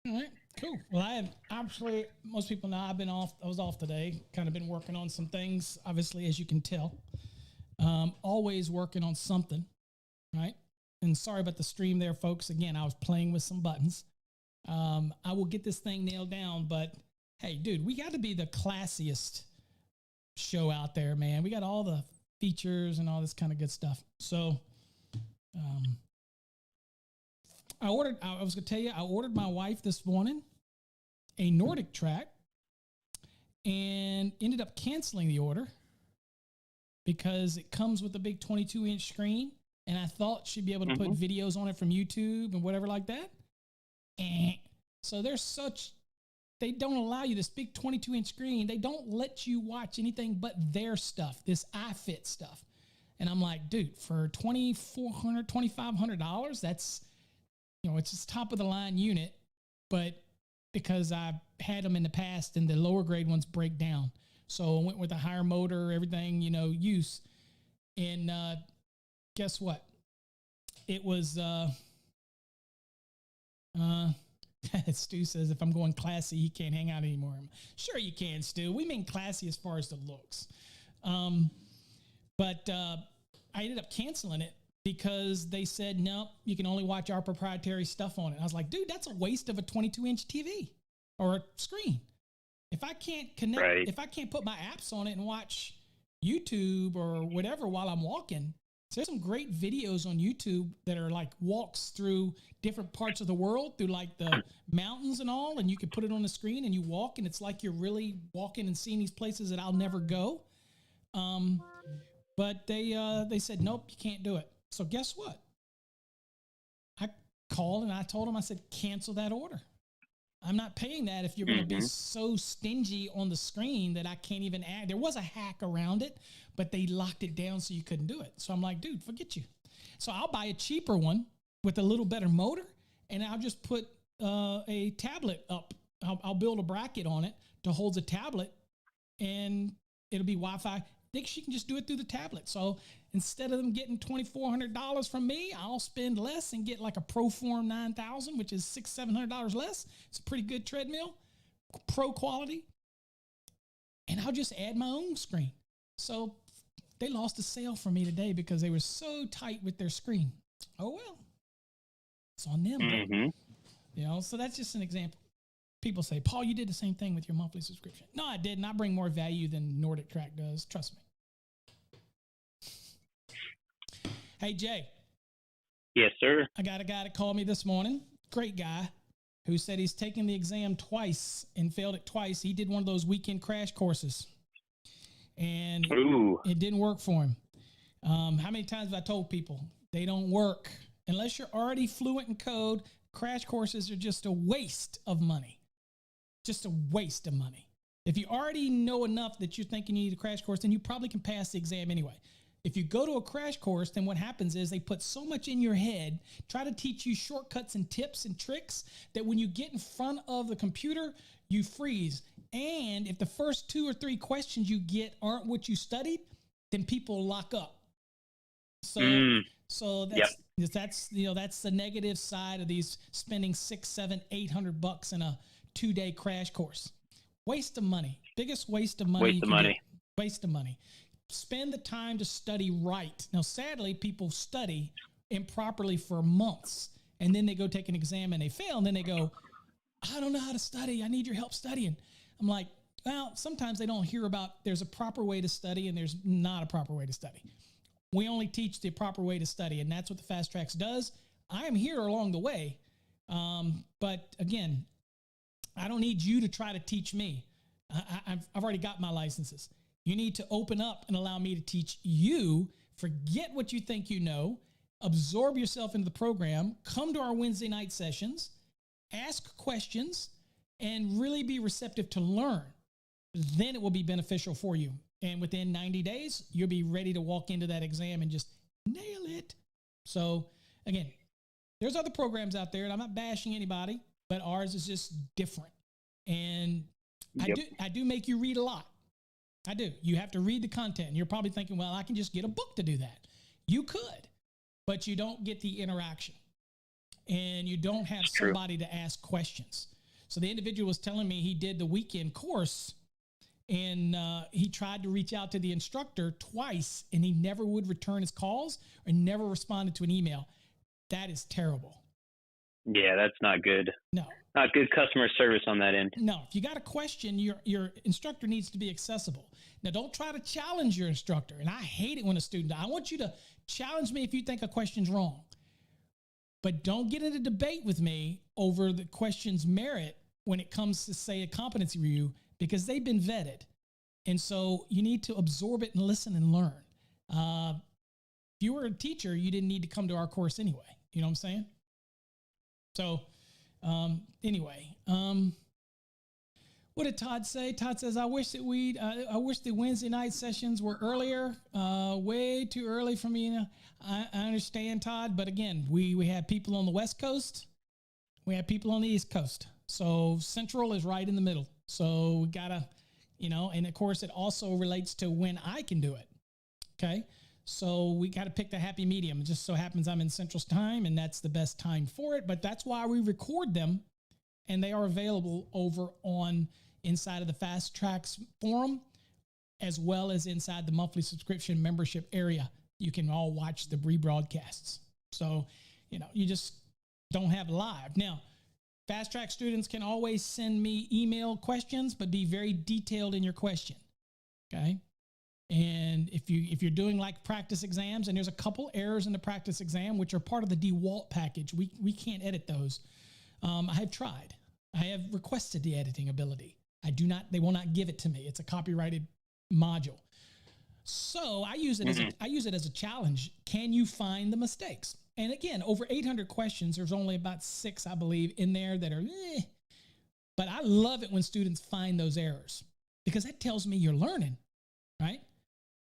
All right, cool. Well, I have actually, most people know I've been off. I was off today. Kind of been working on some things, obviously, as you can tell. Always working on something, right? And sorry about the stream there, folks. Again, I was playing with some buttons. I will get this thing nailed down, but hey, dude, we got to be the classiest show out there, man. We got all the features and all this kind of good stuff. So, I was going to tell you, I ordered my wife this morning a Nordic track and ended up canceling the order because it comes with a big 22-inch screen, and I thought she'd be able to put videos on it from YouTube and whatever like that. So they don't allow you this big 22-inch screen. They don't let you watch anything but their stuff, this iFit stuff. And I'm like, dude, for $2,400, $2,500, that's, it's just top of the line unit, but because I've had them in the past and the lower grade ones break down. So I went with a higher motor, everything, use. And guess what? It was, Stu says, if I'm going classy, he can't hang out anymore. Sure you can, Stu. We mean classy as far as the looks. But I ended up canceling it because they said, no, you can only watch our proprietary stuff on it. I was like, dude, that's a waste of a 22-inch TV or a screen. If I can't connect, if I can't put my apps on it and watch YouTube or whatever while I'm walking, so there's some great videos on YouTube that are like walks through different parts of the world, through like the mountains and all, and you can put it on the screen and you walk, and it's like you're really walking and seeing these places that I'll never go. But they said, nope, you can't do it. So guess what? I called and I told them, I said, cancel that order. I'm not paying that if you're going to be so stingy on the screen that I can't even add. There was a hack around it, but they locked it down so you couldn't do it. So I'm like, dude, forget you. So I'll buy a cheaper one with a little better motor, and I'll just put a tablet up. I'll build a bracket on it to hold the tablet, and it'll be Wi-Fi. I think she can just do it through the tablet. So instead of them getting $2,400 from me, I'll spend less and get like a Proform 9000, which is $600-700 less. It's a pretty good treadmill, pro quality. And I'll just add my own screen. So they lost a sale for me today because they were so tight with their screen. Oh, well, it's on them. So that's just an example. People say, Paul, you did the same thing with your monthly subscription. No, I didn't. I bring more value than Nordic Track does. Trust me. Hey, Jay. Yes, sir. I got a guy that called me this morning, great guy, who said he's taken the exam twice and failed it twice. He did one of those weekend crash courses, and it didn't work for him. How many times have I told people they don't work unless you're already fluent in code? Crash courses are just a waste of money. Just a waste of money. If you already know enough that you're thinking you need a crash course, then you probably can pass the exam anyway. If you go to a crash course, then what happens is they put so much in your head, try to teach you shortcuts and tips and tricks, that when you get in front of the computer, you freeze. And if the first 2 or 3 questions you get aren't what you studied, then people lock up. So that's that's the negative side of these spending $600, $700, $800 in a 2-day crash course. Waste of money. Biggest waste of money. Waste of money. spend the time to study right. Now, sadly, people study improperly for months, and then they go take an exam and they fail, and then they go, I don't know how to study. I need your help studying. I'm like, well, sometimes they don't hear about there's a proper way to study and there's not a proper way to study. We only teach the proper way to study, and that's what the Fast Tracks does. I am here along the way. But again, I don't need you to try to teach me. I've already got my licenses. You need to open up and allow me to teach you. Forget what you think you know. Absorb yourself into the program. Come to our Wednesday night sessions. Ask questions and really be receptive to learn. Then it will be beneficial for you. And within 90 days, you'll be ready to walk into that exam and just nail it. So again, there's other programs out there, and I'm not bashing anybody, but ours is just different. And I do make you read a lot. I do. You have to read the content. And you're probably thinking, well, I can just get a book to do that. You could, but you don't get the interaction. And you don't have somebody to ask questions. So the individual was telling me he did the weekend course, and he tried to reach out to the instructor twice, and he never would return his calls or never responded to an email. That is terrible. Yeah, that's not good. No. Not good customer service on that end. No. If you got a question, your instructor needs to be accessible. Now, don't try to challenge your instructor. And I hate it when a student, I want you to challenge me if you think a question's wrong. But don't get in a debate with me over the question's merit when it comes to, say, a competency review, because they've been vetted. And so you need to absorb it and listen and learn. If you were a teacher, you didn't need to come to our course anyway. You know what I'm saying? So anyway, what did Todd say? Todd says, I wish the Wednesday night sessions were earlier, way too early for me. I understand, Todd, but again, we have people on the West Coast. We have people on the East Coast. So Central is right in the middle. So we gotta, and of course it also relates to when I can do it. Okay. So we got to pick the happy medium. It just so happens I'm in Central time, and that's the best time for it. But that's why we record them, and they are available over on inside of the Fast Tracks forum, as well as inside the monthly subscription membership area. You can all watch the rebroadcasts. So, you just don't have live. Now, Fast Track students can always send me email questions, but be very detailed in your question. Okay. And if you're doing like practice exams, and there's a couple errors in the practice exam, which are part of the DeWalt package, we can't edit those. I have tried. I have requested the editing ability. They will not give it to me. It's a copyrighted module. So I use it as a challenge. Can you find the mistakes? And again, over 800 questions, there's only about 6, I believe, in there that are, but I love it when students find those errors, because that tells me you're learning, right?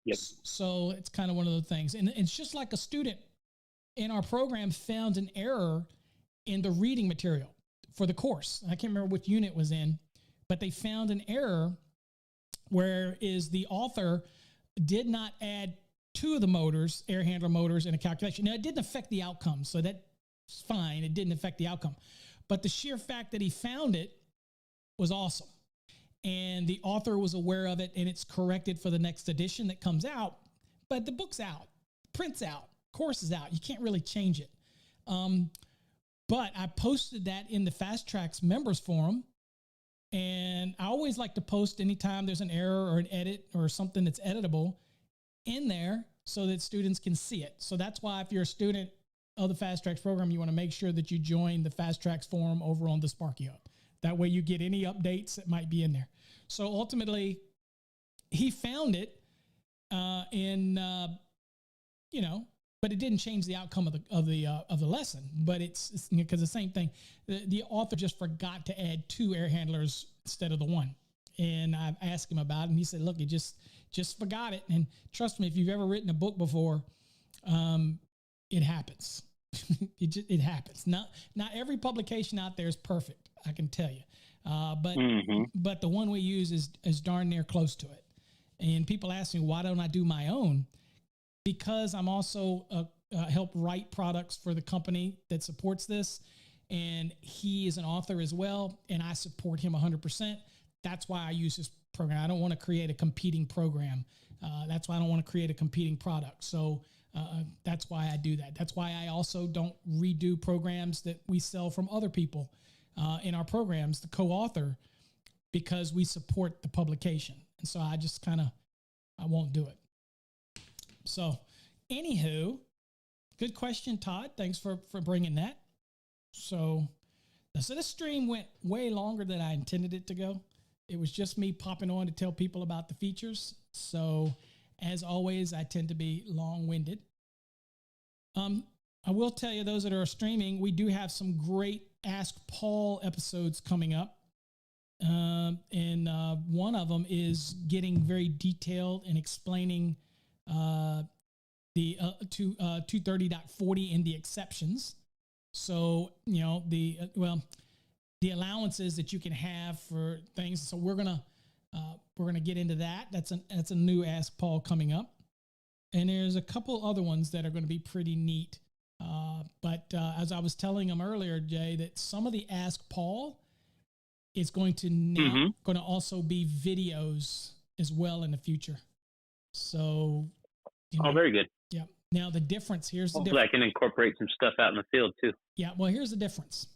Yep. So it's kind of one of those things. And it's just like a student in our program found an error in the reading material for the course. I can't remember which unit it was in, but they found an error where the author did not add 2 of the motors, air handler motors, in a calculation. Now, it didn't affect the outcome, so that's fine. It didn't affect the outcome. But the sheer fact that he found it was awesome. And the author was aware of it, and it's corrected for the next edition that comes out. But the book's out, print's out, course is out. You can't really change it. But I posted that in the Fast Tracks members forum. And I always like to post anytime there's an error or an edit or something that's editable in there so that students can see it. So that's why if you're a student of the Fast Tracks program, you want to make sure that you join the Fast Tracks forum over on the Sparky Hub. That way you get any updates that might be in there. So ultimately, he found it but it didn't change the outcome of the lesson. But it's because the same thing. The author just forgot to add 2 air handlers instead of the 1. And I've asked him about it, and he said, look, he just forgot it. And trust me, if you've ever written a book before, it happens. It happens. Not every publication out there is perfect, I can tell you. But the one we use is darn near close to it. And people ask me, why don't I do my own? Because I'm also help write products for the company that supports this. And he is an author as well. And I support him 100%. That's why I use this program. I don't want to create a competing program. That's why I don't want to create a competing product. So that's why I do that. That's why I also don't redo programs that we sell from other people in our programs, the co-author, because we support the publication. And so I just I won't do it. So anywho, good question, Todd. Thanks for bringing that. So this stream went way longer than I intended it to go. It was just me popping on to tell people about the features. So as always, I tend to be long-winded. I will tell you, those that are streaming, we do have some great Ask Paul episodes coming up. And one of them is getting very detailed and explaining the 230.40 and the exceptions. So, the allowances that you can have for things. So we're gonna get into that. That's a new Ask Paul coming up, and there's a couple other ones that are going to be pretty neat. But as I was telling him earlier, Jay, that some of the Ask Paul is going to also be videos as well in the future. So, very good. Yeah. Now the difference Hopefully I can incorporate some stuff out in the field too. Yeah. Well, here's the difference.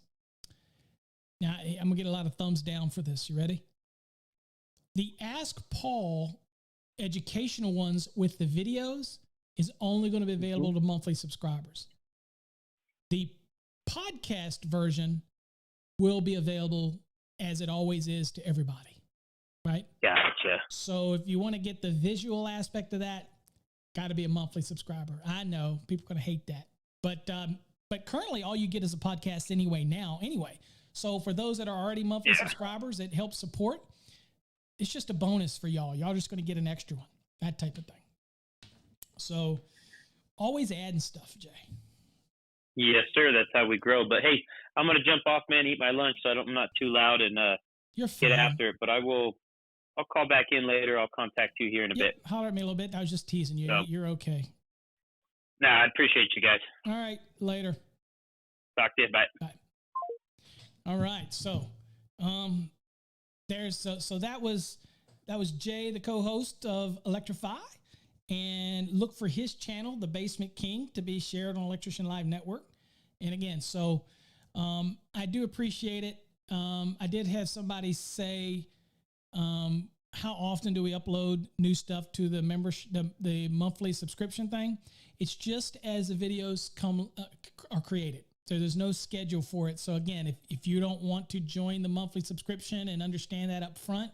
Now I'm gonna get a lot of thumbs down for this. You ready? The Ask Paul educational ones with the videos is only going to be available to monthly subscribers. The podcast version will be available as it always is to everybody, right? Gotcha. So if you want to get the visual aspect of that, got to be a monthly subscriber. I know people are going to hate that, but currently all you get is a podcast anyway. So for those that are already monthly subscribers, it helps support. It's just a bonus for y'all. Y'all just going to get an extra one, that type of thing. So always adding stuff, Jay. Yes, sir. That's how we grow. But hey, I'm going to jump off, man, eat my lunch so I'm not too loud and get after it. But I'll call back in later. I'll contact you here in a bit. Holler at me a little bit. I was just teasing you. So, you're okay. Nah, I appreciate you guys. All right. Later. Talk to you. Bye. Bye. All right. So, that was Jay, the co-host of Electrify, and look for his channel, The Basement King, to be shared on Electrician Live Network. And again, so I do appreciate it. I did have somebody say, how often do we upload new stuff to the membership, the monthly subscription thing? It's just as the videos are created. So there's no schedule for it. So again, if you don't want to join the monthly subscription and understand that up front,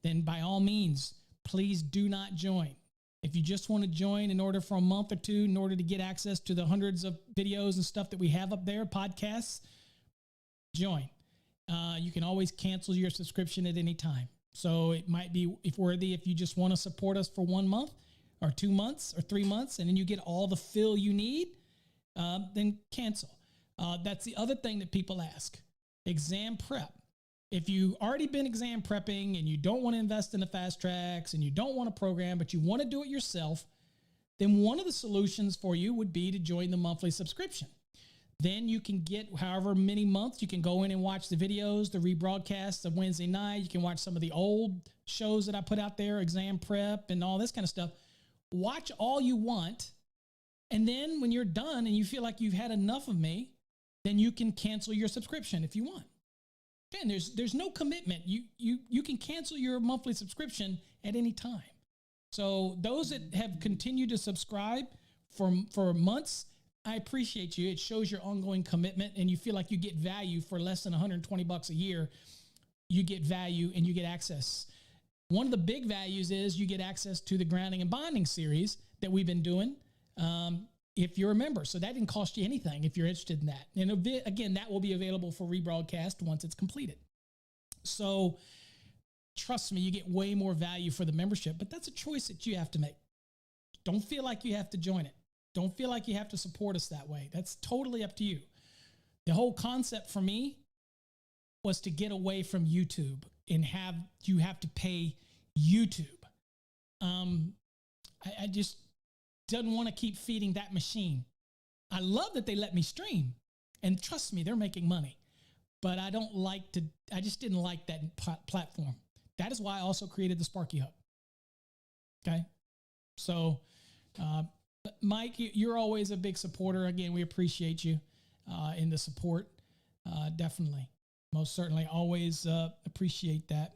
then by all means, please do not join. If you just want to join in order for a month or two, in order to get access to the hundreds of videos and stuff that we have up there, podcasts, join. You can always cancel your subscription at any time. So it might be if you just want to support us for 1 month or 2 months or 3 months, and then you get all the fill you need, then cancel. That's the other thing that people ask. Exam prep. If you've already been exam prepping and you don't want to invest in the fast tracks and you don't want to program, but you want to do it yourself, then one of the solutions for you would be to join the monthly subscription. Then you can get however many months. You can go in and watch the videos, the rebroadcasts of Wednesday night. You can watch some of the old shows that I put out there, exam prep and all this kind of stuff. Watch all you want. And then when you're done and you feel like you've had enough of me, then you can cancel your subscription if you want. Again, there's no commitment. You can cancel your monthly subscription at any time. So those that have continued to subscribe for months, I appreciate you. It shows your ongoing commitment, and you feel like you get value for less than $120 a year. You get value and you get access. One of the big values is you get access to the grounding and bonding series that we've been doing. If you're a member. So that didn't cost you anything if you're interested in that. And again, that will be available for rebroadcast once it's completed. So trust me, you get way more value for the membership, but that's a choice that you have to make. Don't feel like you have to join it. Don't feel like you have to support us that way. That's totally up to you. The whole concept for me was to get away from YouTube and you have to pay YouTube. I just doesn't want to keep feeding that machine. I love that they let me stream, and trust me, they're making money, but I just didn't like that platform. That is why I also created the Sparky Hub. Okay. So, Mike, you're always a big supporter. Again, we appreciate you in the support. Definitely. Most certainly. Always appreciate that.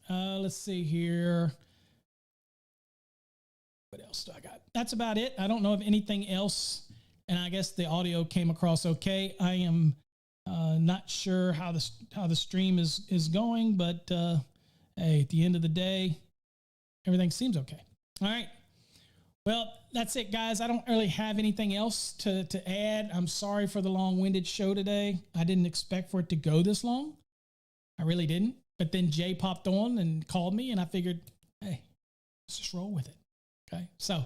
Let's see here. What else do I got? That's about it. I don't know of anything else. And I guess the audio came across okay. I am not sure how the stream is going, but hey, at the end of the day, everything seems okay. All right. Well, that's it, guys. I don't really have anything else to add. I'm sorry for the long-winded show today. I didn't expect for it to go this long. I really didn't. But then Jay popped on and called me, and I figured, hey, let's just roll with it. Okay. So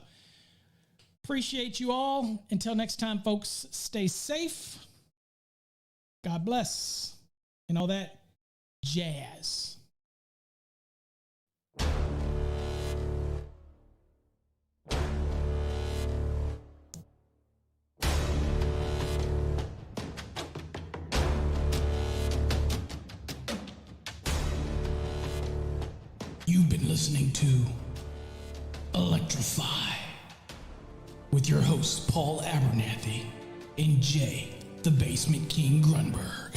appreciate you all. Until next time, folks, stay safe. God bless. And all that jazz. You've been listening to Electrify with your hosts, Paul Abernathy and Jay, the Basement King Grunberg.